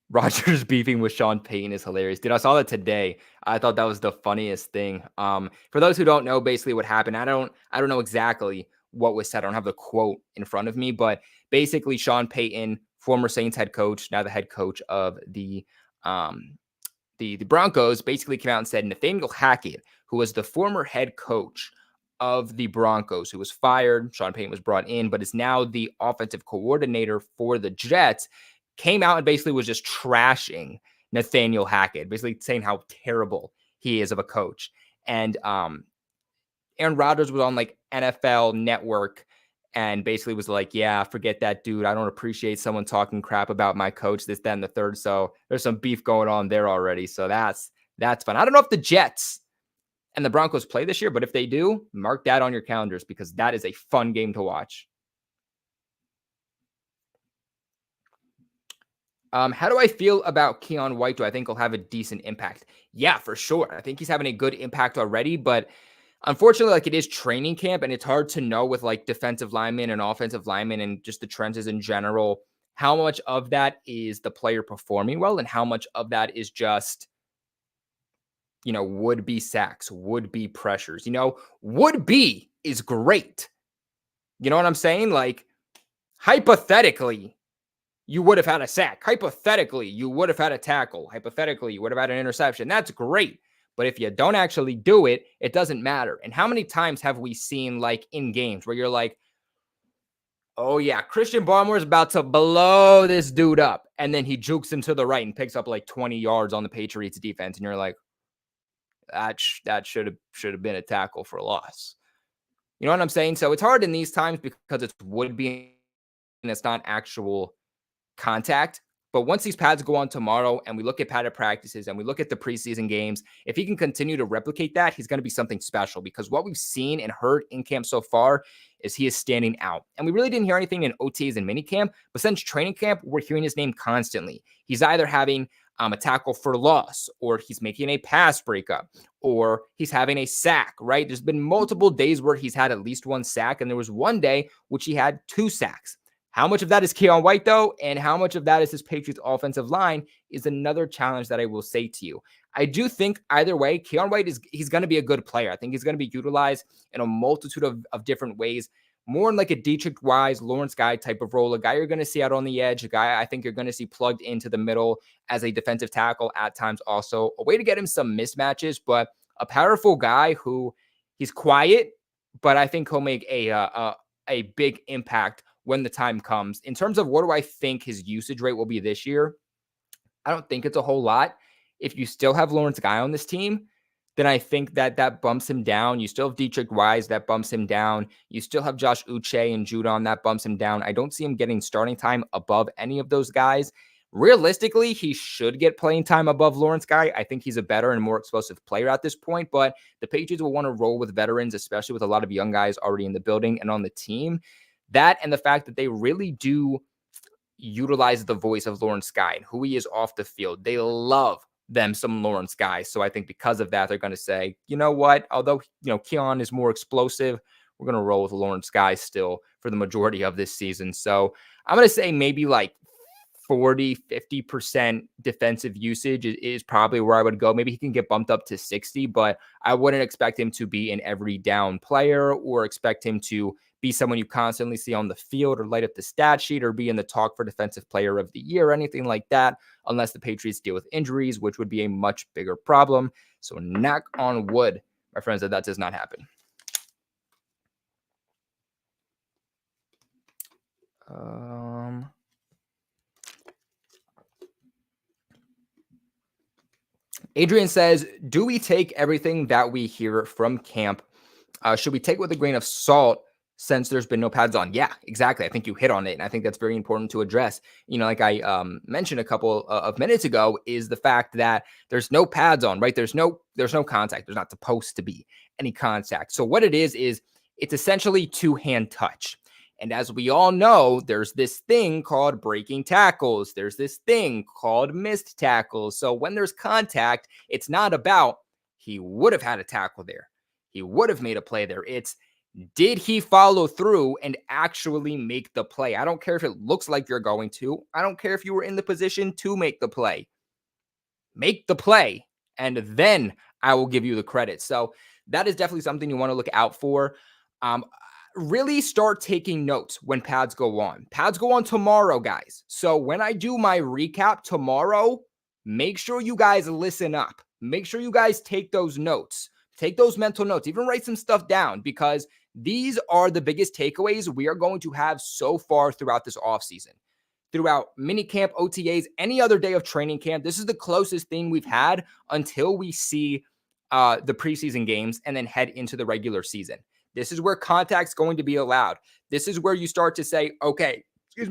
Rodgers beefing with Sean Payton is hilarious. Dude, I saw that today. I thought that was the funniest thing. For those who don't know basically what happened, I don't know exactly what was said. I don't have the quote in front of me, but basically Sean Payton, former Saints head coach, now the head coach of the Broncos, basically came out and said Nathaniel Hackett, who was the former head coach of the Broncos, who was fired, Sean Payton was brought in, but is now the offensive coordinator for the Jets, came out and basically was just trashing Nathaniel Hackett, basically saying how terrible he is of a coach. And Aaron Rodgers was on like NFL Network and basically was like, yeah, forget that dude. I don't appreciate someone talking crap about my coach, this, that, and the third. So there's some beef going on there already. So that's fun. I don't know if the Jets and the Broncos play this year, but if they do, mark that on your calendars because that is a fun game to watch. How do I feel about Keion White? Do I think he'll have a decent impact? Yeah, for sure. I think he's having a good impact already, but unfortunately, like, it is training camp and it's hard to know with like defensive linemen and offensive linemen and just the trends in general, how much of that is the player performing well and how much of that is just, would be sacks, would be pressures, would be is great. You know what I'm saying? Like, hypothetically, you would have had a sack. Hypothetically, you would have had a tackle. Hypothetically, you would have had an interception. That's great. But if you don't actually do it, it doesn't matter. And how many times have we seen, like, in games where you're like, oh, yeah, Christian Barmore's about to blow this dude up. And then he jukes him to the right and picks up like 20 yards on the Patriots defense. And you're like, that should have been a tackle for loss. You know what I'm saying? So it's hard in these times because it's would be and it's not actual contact. But once these pads go on tomorrow and we look at padded practices and we look at the preseason games, if he can continue to replicate that, he's going to be something special because what we've seen and heard in camp so far is he is standing out. And we really didn't hear anything in OTAs and minicamp, but since training camp, we're hearing his name constantly. He's either having a tackle for loss, or he's making a pass breakup, or he's having a sack, right? There's been multiple days where he's had at least one sack, and there was one day which he had 2 sacks. How much of that is Keion White, though, and how much of that is his Patriots offensive line is another challenge that I will say to you. I do think either way, Keion White he's going to be a good player. I think he's going to be utilized in a multitude of different ways, more in like a Dietrich Wise, Lawrence Guy type of role, a guy you're going to see out on the edge, a guy I think you're going to see plugged into the middle as a defensive tackle at times also, a way to get him some mismatches, but a powerful guy who he's quiet, but I think he'll make a big impact when the time comes. In terms of what do I think his usage rate will be this year, I don't think it's a whole lot. If you still have Lawrence Guy on this team, then I think that bumps him down. You still have Dietrich Wise, that bumps him down. You still have Josh Uche and Judon, that bumps him down. I don't see him getting starting time above any of those guys. Realistically, he should get playing time above Lawrence Guy. I think he's a better and more explosive player at this point, but the Patriots will want to roll with veterans, especially with a lot of young guys already in the building and on the team. That and the fact that they really do utilize the voice of Lawrence Guy and who he is off the field. They love them some Lawrence Guy. So I think because of that, they're going to say, you know what, although, Keion is more explosive, we're going to roll with Lawrence Guy still for the majority of this season. So I'm going to say maybe like 40, 50% defensive usage is probably where I would go. Maybe he can get bumped up to 60, but I wouldn't expect him to be an every down player or expect him to be someone you constantly see on the field or light up the stat sheet or be in the talk for defensive player of the year or anything like that, unless the Patriots deal with injuries, which would be a much bigger problem. So knock on wood, my friends, that does not happen. Adrian says, do we take everything that we hear from camp? Should we take it with a grain of salt since there's been no pads on? Yeah, exactly. I think you hit on it. And I think that's very important to address. Like I mentioned a couple of minutes ago, is the fact that there's no pads on, right? There's no contact. There's not supposed to be any contact. So what it is it's essentially two-hand touch. And as we all know, there's this thing called breaking tackles. There's this thing called missed tackles. So when there's contact, it's not about he would have had a tackle there. He would have made a play there. It's did he follow through and actually make the play? I don't care if it looks like you're going to. I don't care if you were in the position to make the play. Make the play, and then I will give you the credit. So that is definitely something you want to look out for. Really start taking notes when pads go on. Pads go on tomorrow, guys. So when I do my recap tomorrow, make sure you guys listen up. Make sure you guys take those notes. Take those mental notes. Even write some stuff down because these are the biggest takeaways we are going to have so far throughout this offseason. Throughout minicamp, OTAs, any other day of training camp, this is the closest thing we've had until we see the preseason games and then head into the regular season. This is where contact's going to be allowed. This is where you start to say, okay,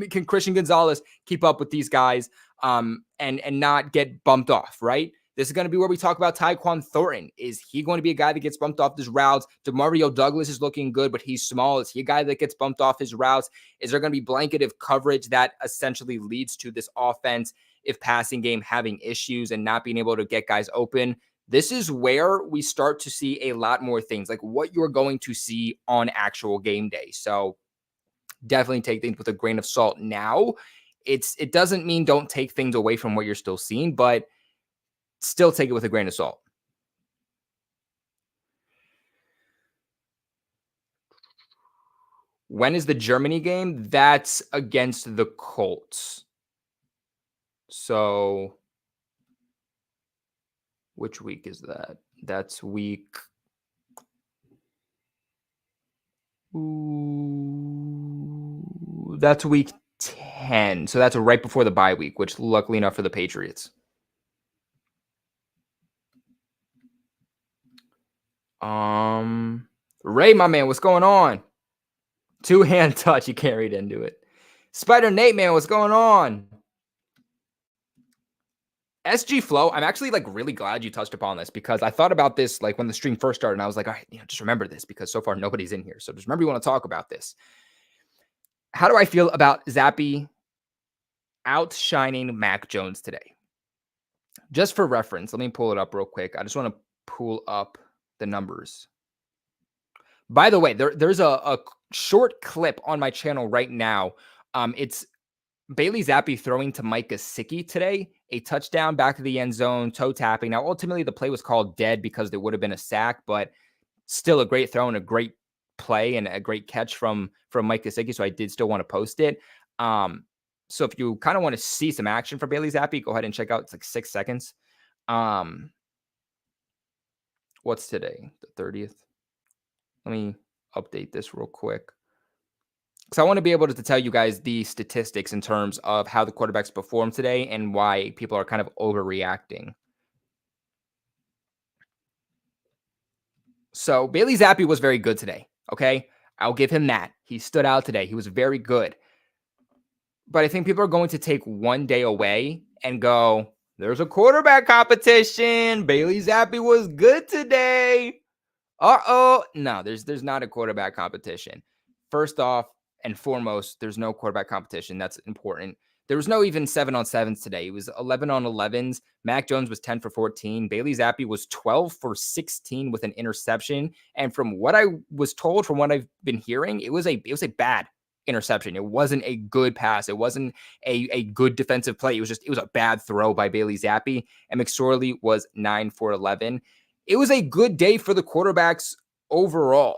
can Christian Gonzalez keep up with these guys and not get bumped off, right? This is going to be where we talk about Taekwon Thornton. Is he going to be a guy that gets bumped off his routes? DeMario Douglas is looking good, but he's small. Is he a guy that gets bumped off his routes? Is there going to be blanketed coverage that essentially leads to this offense if passing game having issues and not being able to get guys open? This is where we start to see a lot more things like what you're going to see on actual game day. So definitely take things with a grain of salt now. It doesn't mean don't take things away from what you're still seeing, but still take it with a grain of salt. When is the Germany game? That's against the Colts. So which week is that? That's week. That's week 10. So that's right before the bye week, which luckily enough for the Patriots. Ray, my man, what's going on? Two-hand touch, he carried into it. Spider Nate, man, what's going on? SG Flow, I'm actually really glad you touched upon this because I thought about this when the stream first started and I was like, all right, just remember this because so far nobody's in here. So just remember you want to talk about this. How do I feel about Zappe outshining Mac Jones today? Just for reference, let me pull it up real quick. I just want to pull up the numbers. By the way, there's a short clip on my channel right now. It's Bailey Zappe throwing to Mike Gesicki today, a touchdown back to the end zone, toe tapping. Now, ultimately, the play was called dead because there would have been a sack, but still a great throw and a great play and a great catch from Mike Gesicki. So I did still want to post it. So if you kind of want to see some action for Bailey Zappe, go ahead and check out. It's 6 seconds. What's today? The 30th. Let me update this real quick. So I want to be able to tell you guys the statistics in terms of how the quarterbacks performed today and why people are kind of overreacting. So Bailey Zappe was very good today. Okay. I'll give him that. He stood out today. He was very good. But I think people are going to take one day away and go, there's a quarterback competition. Bailey Zappe was good today. No, there's not a quarterback competition. First off and foremost, there's no quarterback competition. That's important. There was no even 7-on-7s today. It was 11-on-11s. Mac Jones was 10 for 14. Bailey Zappe was 12 for 16 with an interception. And from what I was told, from what I've been hearing, it was a bad interception. It wasn't a good pass. It wasn't a good defensive play. It was a bad throw by Bailey Zappi, and McSorley was 9 for 11. It was a good day for the quarterbacks overall.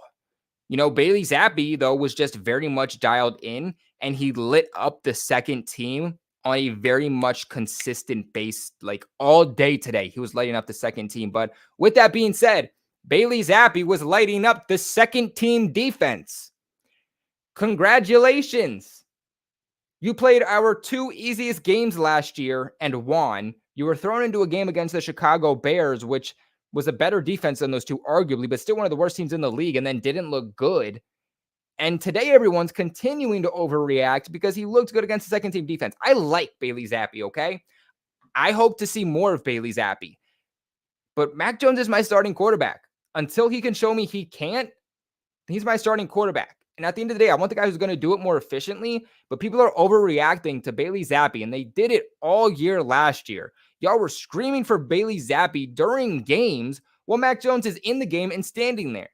Bailey Zappi, though, was just very much dialed in, and he lit up the second team on a very much consistent base, like all day today. He was lighting up the second team. But with that being said, Bailey Zappi was lighting up the second team defense. Congratulations. You played our 2 easiest games last year and won. You were thrown into a game against the Chicago Bears, which was a better defense than those two, arguably, but still one of the worst teams in the league, and then didn't look good. And today, everyone's continuing to overreact because he looked good against the second team defense. I like Bailey Zappi, okay? I hope to see more of Bailey Zappi. But Mac Jones is my starting quarterback. Until he can show me he can't, he's my starting quarterback. And at the end of the day, I want the guy who's going to do it more efficiently, but people are overreacting to Bailey Zappi, and they did it all year last year. Y'all were screaming for Bailey Zappi during games while Mac Jones is in the game and standing there.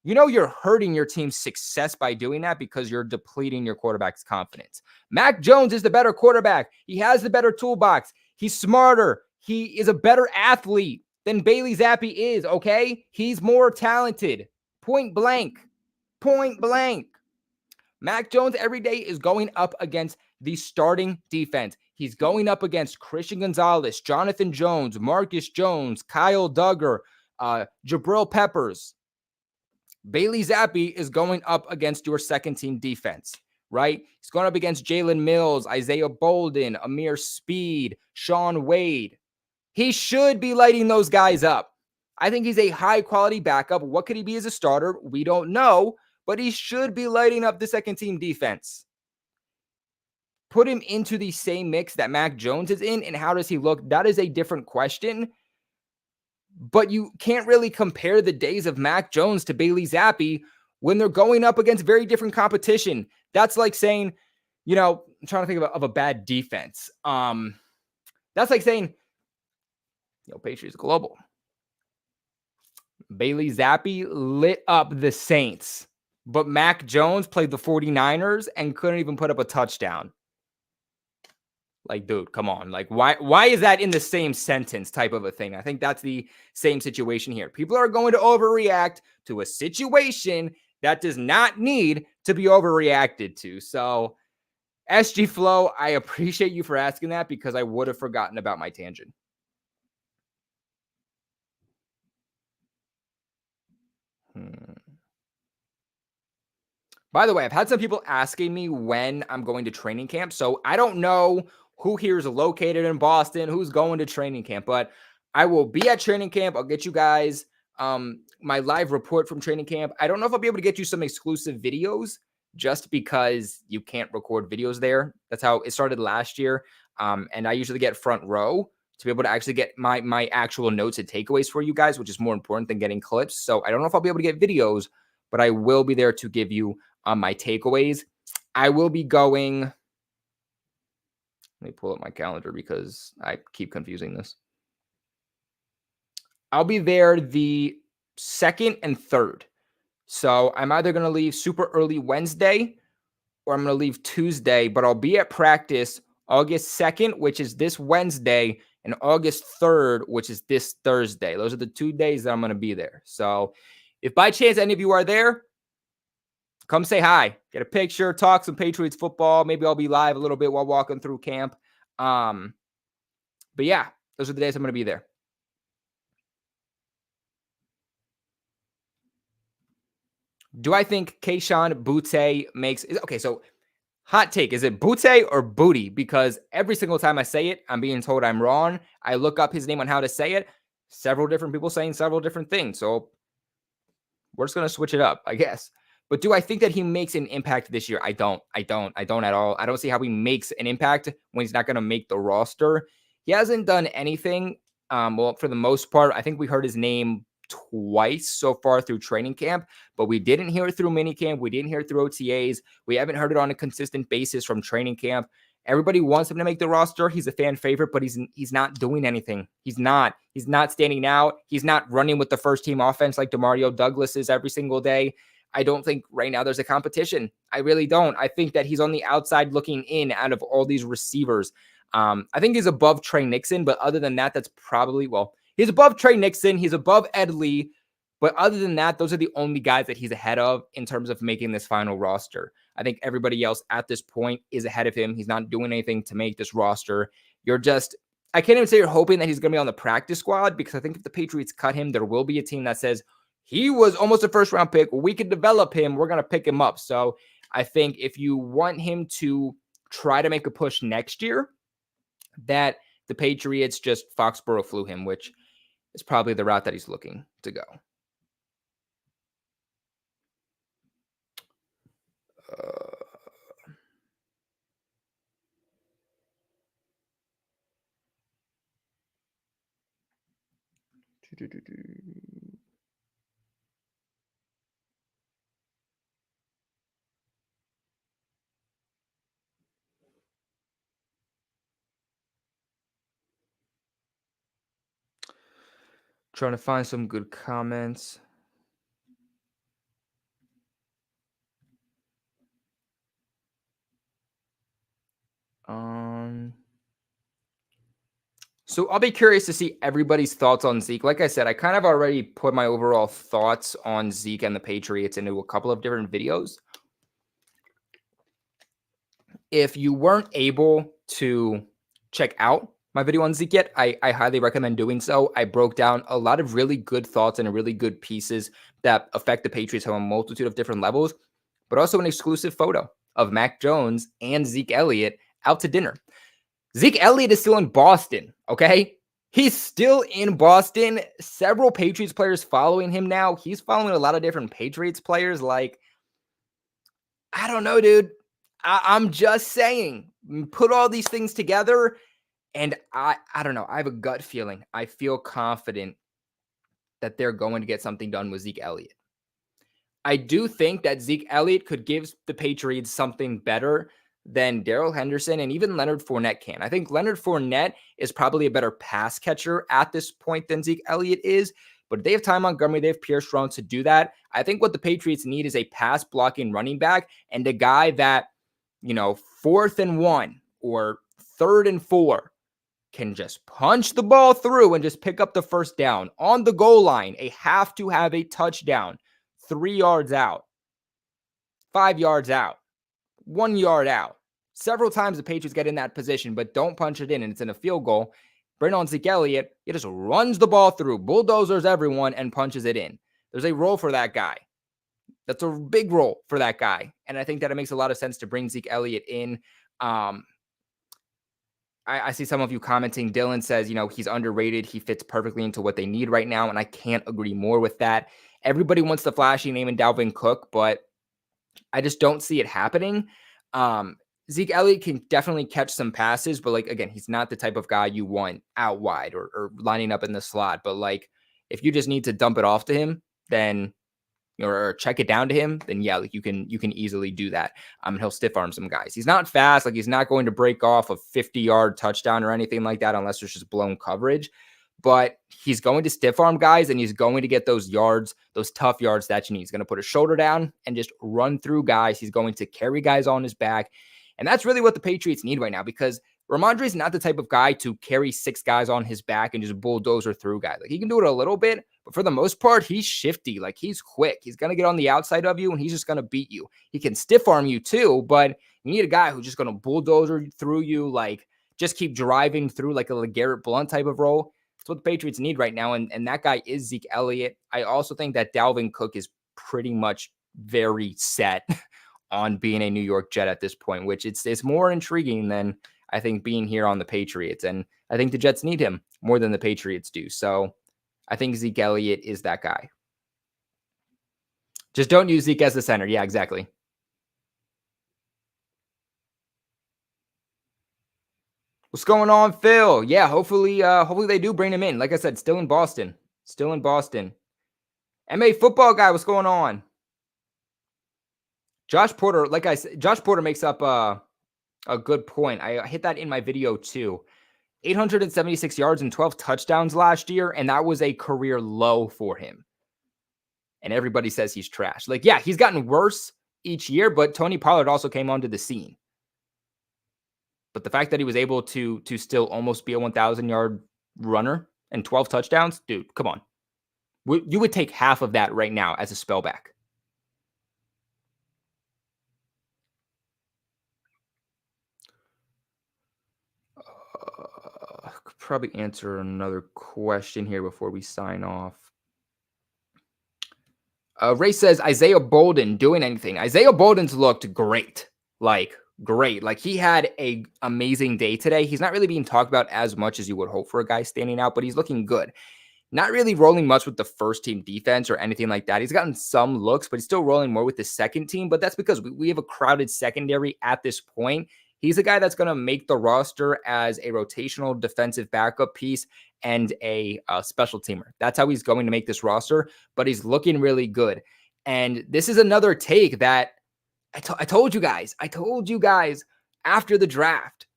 You're hurting your team's success by doing that because you're depleting your quarterback's confidence. Mac Jones is the better quarterback. He has the better toolbox. He's smarter. He is a better athlete than Bailey Zappi is, okay? He's more talented. Point blank. Point blank. Mac Jones every day is going up against the starting defense. He's going up against Christian Gonzalez, Jonathan Jones, Marcus Jones, Kyle Duggar, Jabril Peppers. Bailey Zappi is going up against your second team defense, right? He's going up against Jalen Mills, Isaiah Bolden, Amir Speed, Sean Wade. He should be lighting those guys up. I think he's a high quality backup. What could he be as a starter? We don't know, but he should be lighting up the second team defense. Put him into the same mix that Mac Jones is in, and how does he look? That is a different question. But you can't really compare the days of Mac Jones to Bailey Zappi when they're going up against very different competition. That's like saying, I'm trying to think of a bad defense. That's like saying, Patriots Global. Bailey Zappi lit up the Saints, but Mac Jones played the 49ers and couldn't even put up a touchdown. Like, dude, come on. Like, why is that in the same sentence type of a thing? I think that's the same situation here. People are going to overreact to a situation that does not need to be overreacted to. So, SG Flow, I appreciate you for asking that because I would have forgotten about my tangent. By the way, I've had some people asking me when I'm going to training camp. So I don't know who here is located in Boston, who's going to training camp, but I will be at training camp. I'll get you guys my live report from training camp. I don't know if I'll be able to get you some exclusive videos just because you can't record videos there. That's how it started last year. And I usually get front row to be able to actually get my actual notes and takeaways for you guys, which is more important than getting clips. So I don't know if I'll be able to get videos, but I will be there to give you my takeaways. I will be going. Let me pull up my calendar because I keep confusing this. I'll be there the 2nd and 3rd. So I'm either going to leave super early Wednesday or I'm going to leave Tuesday, but I'll be at practice August 2nd, which is this Wednesday, and August 3rd, which is this Thursday. Those are the 2 days that I'm going to be there. So if by chance any of you are there, come say hi, get a picture, talk some Patriots football. Maybe I'll be live a little bit while walking through camp. But yeah, those are the days I'm going to be there. Do I think Keion Butte makes... Okay, so hot take. Is it Butte or Booty? Because every single time I say it, I'm being told I'm wrong. I look up his name on how to say it. Several different people saying several different things. So we're just going to switch it up, I guess. But do I think that he makes an impact this year? I don't at all. I don't see how he makes an impact when he's not going to make the roster. He hasn't done anything. Well, for the most part, I think we heard his name twice so far through training camp, but we didn't hear it through minicamp. We didn't hear it through OTAs. We haven't heard it on a consistent basis from training camp. Everybody wants him to make the roster. He's a fan favorite, but he's not doing anything. He's not standing out. He's not running with the first team offense like DeMario Douglas is every single day. I don't think right now there's a competition. I really don't. I think that he's on the outside looking in out of all these receivers. I think he's above Trey Nixon, but other than that, that's probably, well, he's above Trey Nixon. He's above Ed Lee. But other than that, those are the only guys that he's ahead of in terms of making this final roster. I think everybody else at this point is ahead of him. He's not doing anything to make this roster. I can't even say you're hoping that he's going to be on the practice squad, because I think if the Patriots cut him, there will be a team that says, he was almost a first round pick. We could develop him. We're going to pick him up. So I think if you want him to try to make a push next year, that the Patriots just Foxborough flew him, which is probably the route that he's looking to go. Trying to find some good comments. So I'll be curious to see everybody's thoughts on Zeke. Like I said, I kind of already put my overall thoughts on Zeke and the Patriots into a couple of different videos. If you weren't able to check out my video on Zeke yet, I highly recommend doing so. I broke down a lot of really good thoughts and really good pieces that affect the Patriots on a multitude of different levels, but also an exclusive photo of Mac Jones and Zeke Elliott out to dinner. Zeke Elliott is still in Boston, okay? He's still in Boston. Several Patriots players following him now. He's following a lot of different Patriots players. Like, I don't know, dude. I'm just saying, put all these things together, and I don't know. I have a gut feeling. I feel confident that they're going to get something done with Zeke Elliott. I do think that Zeke Elliott could give the Patriots something better than Darrell Henderson and even Leonard Fournette can. I think Leonard Fournette is probably a better pass catcher at this point than Zeke Elliott is, but they have Ty Montgomery, they have Pierre Strong to do that. I think what the Patriots need is a pass blocking running back and a guy that, 4th and 1 or 3rd and 4 can just punch the ball through and just pick up the first down on the goal line. Have to have a touchdown, 3 yards out, 5 yards out, 1 yard out. Several times the Patriots get in that position, but don't punch it in, and it's in a field goal. Bring on Zeke Elliott. He just runs the ball through, bulldozers everyone, and punches it in. There's a role for that guy. That's a big role for that guy. And I think that it makes a lot of sense to bring Zeke Elliott in. I see some of you commenting. Dylan says, he's underrated. He fits perfectly into what they need right now, and I can't agree more with that. Everybody wants the flashy name in Dalvin Cook, but I just don't see it happening. Zeke Elliott can definitely catch some passes, but again, he's not the type of guy you want out wide or lining up in the slot. But if you just need to dump it off to him, then or check it down to him, then yeah, you can easily do that. And he'll stiff arm some guys. He's not fast. He's not going to break off a 50-yard touchdown or anything like that unless there's just blown coverage. But he's going to stiff arm guys, and he's going to get those yards, those tough yards that you need. He's going to put his shoulder down and just run through guys. He's going to carry guys on his back. And that's really what the Patriots need right now, because Ramondre is not the type of guy to carry 6 guys on his back and just bulldozer through guys. He can do it a little bit, but for the most part, he's shifty. He's quick. He's going to get on the outside of you, and he's just going to beat you. He can stiff arm you too, but you need a guy who's just going to bulldozer through you, just keep driving through a LeGarrette Blount type of role. That's what the Patriots need right now, and that guy is Zeke Elliott. I also think that Dalvin Cook is pretty much very set on being a New York Jet at this point, which it's more intriguing than I think being here on the Patriots. And I think the Jets need him more than the Patriots do. So I think Zeke Elliott is that guy. Just don't use Zeke as the center. Yeah, exactly. What's going on, Phil? Yeah, hopefully they do bring him in. Like I said, still in Boston. MA football guy, what's going on? Josh Porter, like I said, Josh Porter makes up a good point. I hit that in my video too. 876 yards and 12 touchdowns last year, and that was a career low for him. and everybody says he's trash. Like, yeah, he's gotten worse each year, but Tony Pollard also came onto the scene. But the fact that he was able to still almost be a 1,000-yard runner and 12 touchdowns, dude, come on. You would take half of that right now as a spellback. Could probably answer another question here before we sign off. Ray says, Isaiah Bolden doing anything. Isaiah Bolden's looked great. Great. Like, he had a amazing day today. He's not really being talked about as much as you would hope for a guy standing out, but he's looking good. Not really rolling much with the first team defense or anything like that. He's gotten some looks, but he's still rolling more with the second team. But that's because we have a crowded secondary at this point. He's a guy that's going to make the roster as a rotational defensive backup piece and a special teamer. That's how he's going to make this roster, but he's looking really good. And this is another take that I told you guys after the draft,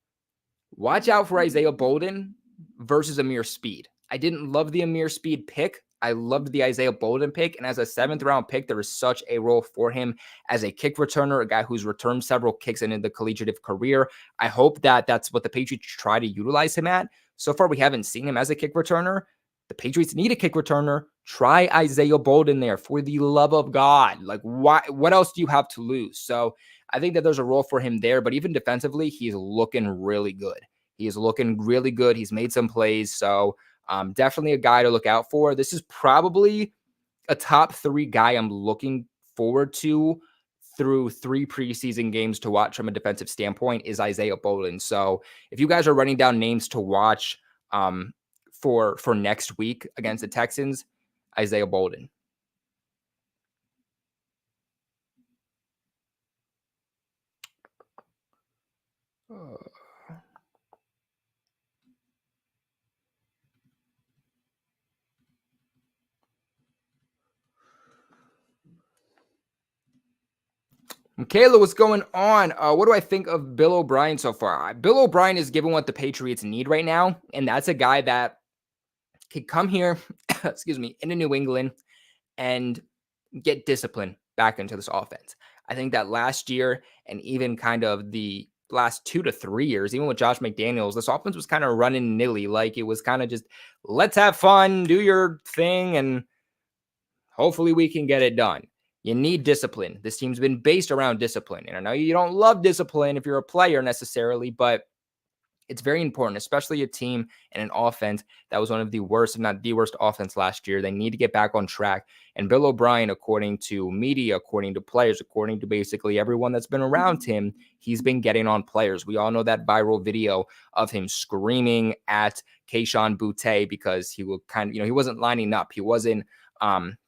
watch out for Isaiah Bolden versus Amir Speed. I didn't love the Amir Speed pick. I loved the Isaiah Bolden pick. And as a 7th-round pick, there is such a role for him as a kick returner, a guy who's returned several kicks in the collegiate career. I hope that that's what the Patriots try to utilize him at. So far, we haven't seen him as a kick returner. The Patriots need a kick returner. Try Isaiah Bolden there, for the love of God. Like, why? What else do you have to lose? So I think that there's a role for him there. But even defensively, he's looking really good. He's looking really good. He's made some plays. So definitely a guy to look out for. This is probably a top 3 guy I'm looking forward to through 3 preseason games to watch from a defensive standpoint is Isaiah Bolden. So if you guys are writing down names to watch for next week against the Texans, Isaiah Bolden. Michaela, what's going on? What do I think of Bill O'Brien so far? Bill O'Brien is given what the Patriots need right now, and that's a guy that could come here, excuse me, into New England and get discipline back into this offense. I think that last year and even kind of the last 2 to 3 years, even with Josh McDaniels, this offense was kind of running nilly. Like, it was kind of just, let's have fun, do your thing, and hopefully we can get it done. You need discipline. This team's been based around discipline. And I know you don't love discipline if you're a player necessarily, but it's very important, especially a team and an offense that was one of the worst, if not the worst offense last year. They need to get back on track. And Bill O'Brien, according to media, according to players, according to basically everyone that's been around him, he's been getting on players. We all know that viral video of him screaming at Keion White because he will kind of, he wasn't lining up. He wasn't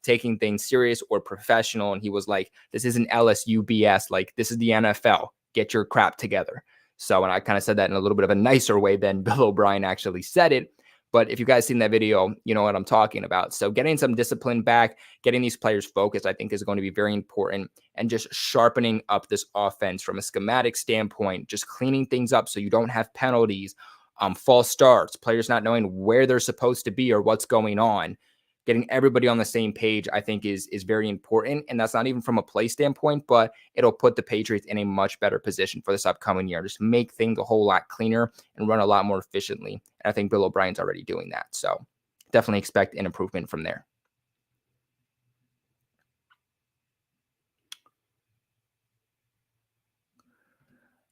taking things serious or professional. And he was like, this isn't LSU BS. Like, this is the NFL. Get your crap together. So, and I kind of said that in a little bit of a nicer way than Bill O'Brien actually said it. But if you guys seen that video, you know what I'm talking about. So getting some discipline back, getting these players focused, I think is going to be very important. And just sharpening up this offense from a schematic standpoint, just cleaning things up so you don't have penalties, false starts, players not knowing where they're supposed to be or what's going on. Getting everybody on the same page, I think, is very important. And that's not even from a play standpoint, but it'll put the Patriots in a much better position for this upcoming year. Just make things a whole lot cleaner and run a lot more efficiently. And I think Bill O'Brien's already doing that. So definitely expect an improvement from there.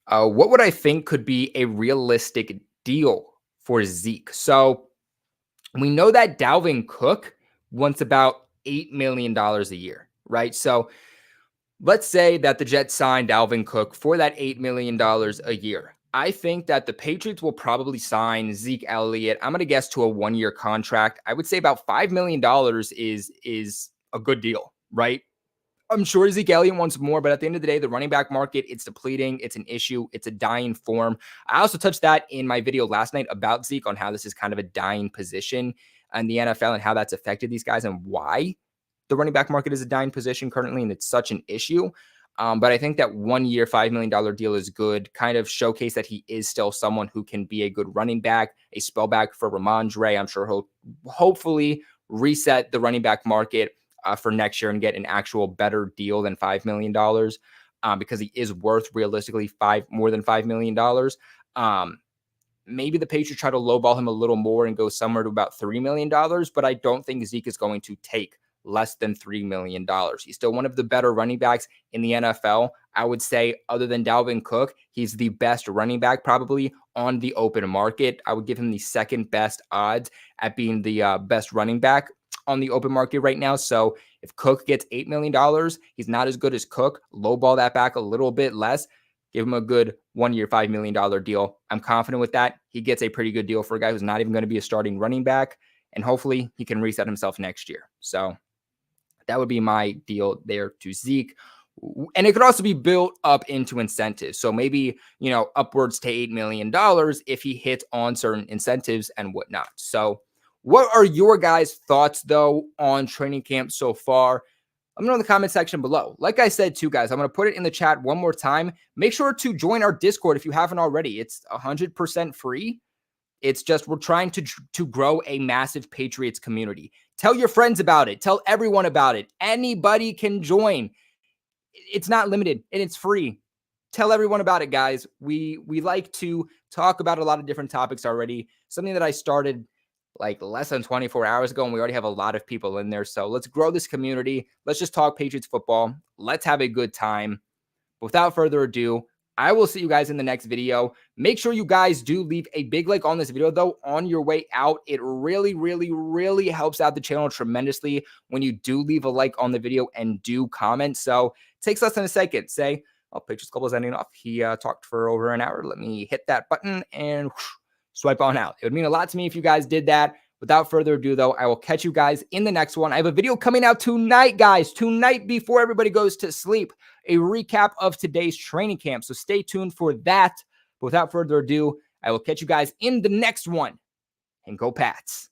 What would I think could be a realistic deal for Zeke? So we know that Dalvin Cook wants about $8 million a year, right? So let's say that the Jets signed Dalvin Cook for that $8 million a year. I think that the Patriots will probably sign Zeke Elliott. I'm going to guess to a 1-year contract. I would say about $5 million is a good deal, right? I'm sure Zeke Elliott wants more, but at the end of the day, the running back market, it's depleting. It's an issue. It's a dying form. I also touched that in my video last night about Zeke on how this is kind of a dying position in the NFL and how that's affected these guys and why the running back market is a dying position currently, and it's such an issue. But I think that 1-year, $5 million deal is good, kind of showcase that he is still someone who can be a good running back, a spellback for Ramondre. I'm sure he'll hopefully reset the running back market for next year and get an actual better deal than $5 million because he is worth realistically more than $5 million. Maybe the Patriots try to lowball him a little more and go somewhere to about $3 million, but I don't think Zeke is going to take less than $3 million. He's still one of the better running backs in the NFL. I would say, other than Dalvin Cook, he's the best running back probably on the open market. I would give him the second best odds at being the best running back on the open market right now. So if Cook gets $8 million, he's not as good as Cook. Lowball that back a little bit less. Give him a good 1 year, $5 million deal. I'm confident with that. He gets a pretty good deal for a guy who's not even going to be a starting running back. And hopefully he can reset himself next year. So that would be my deal there to Zeke. And it could also be built up into incentives. So maybe, upwards to $8 million if he hits on certain incentives and whatnot. So what are your guys' thoughts, though, on training camp so far? Let me know in the comment section below. Like I said, too, guys, I'm going to put it in the chat one more time. Make sure to join our Discord if you haven't already. It's 100% free. It's just we're trying to grow a massive Patriots community. Tell your friends about it. Tell everyone about it. Anybody can join. It's not limited, and it's free. Tell everyone about it, guys. We like to talk about a lot of different topics already. Something that I started like less than 24 hours ago, and we already have a lot of people in there. So let's grow this community. Let's just talk Patriots football. Let's have a good time. Without further ado, I will see you guys in the next video. Make sure you guys do leave a big like on this video, though, on your way out. It really, really, really helps out the channel tremendously when you do leave a like on the video and do comment. So it takes less than a second. Say, oh, Patriots Club is ending off. He talked for over an hour. Let me hit that button and whoosh, swipe on out. It would mean a lot to me if you guys did that. Without further ado, though, I will catch you guys in the next one. I have a video coming out tonight, guys. Tonight before everybody goes to sleep. A recap of today's training camp. So stay tuned for that. But without further ado, I will catch you guys in the next one. And go Pats.